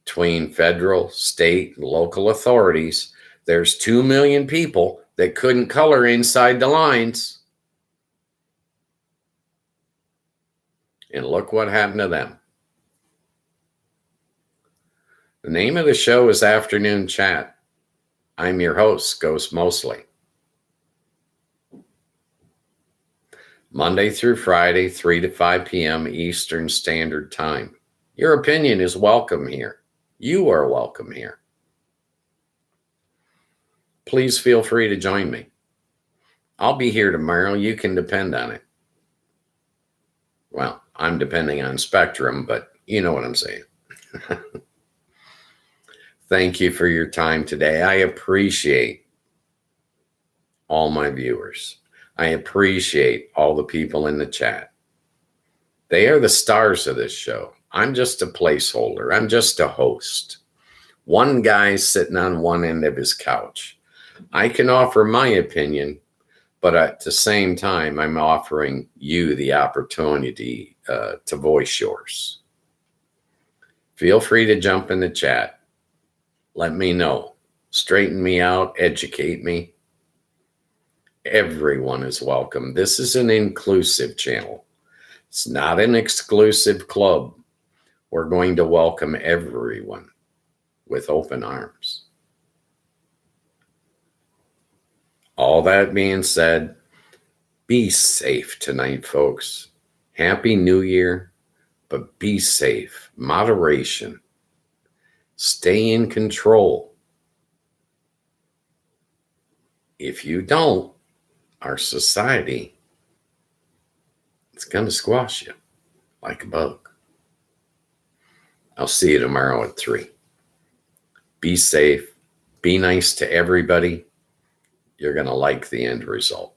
Between federal, state, and local authorities, there's 2 million people that couldn't color inside the lines. And look what happened to them. The name of the show is Afternoon Chat. I'm your host, Ghost Mosley. Monday through Friday, 3 to 5 p.m. Eastern Standard Time. Your opinion is welcome here. You are welcome here. Please feel free to join me. I'll be here tomorrow. You can depend on it. Well, I'm depending on Spectrum, but you know what I'm saying. Thank you for your time today. I appreciate all my viewers. I appreciate all the people in the chat. They are the stars of this show. I'm just a placeholder. I'm just a host. One guy sitting on one end of his couch. I can offer my opinion, but at the same time, I'm offering you the opportunity to voice yours. Feel free to jump in the chat. Let me know. Straighten me out. Educate me. Everyone is welcome. This is an inclusive channel. It's not an exclusive club. We're going to welcome everyone with open arms. All that being said, be safe tonight, folks. Happy New Year, but be safe. Moderation. Stay in control. If you don't, our society, it's going to squash you like a bug. I'll see you tomorrow at 3. Be safe. Be nice to everybody. You're going to like the end result.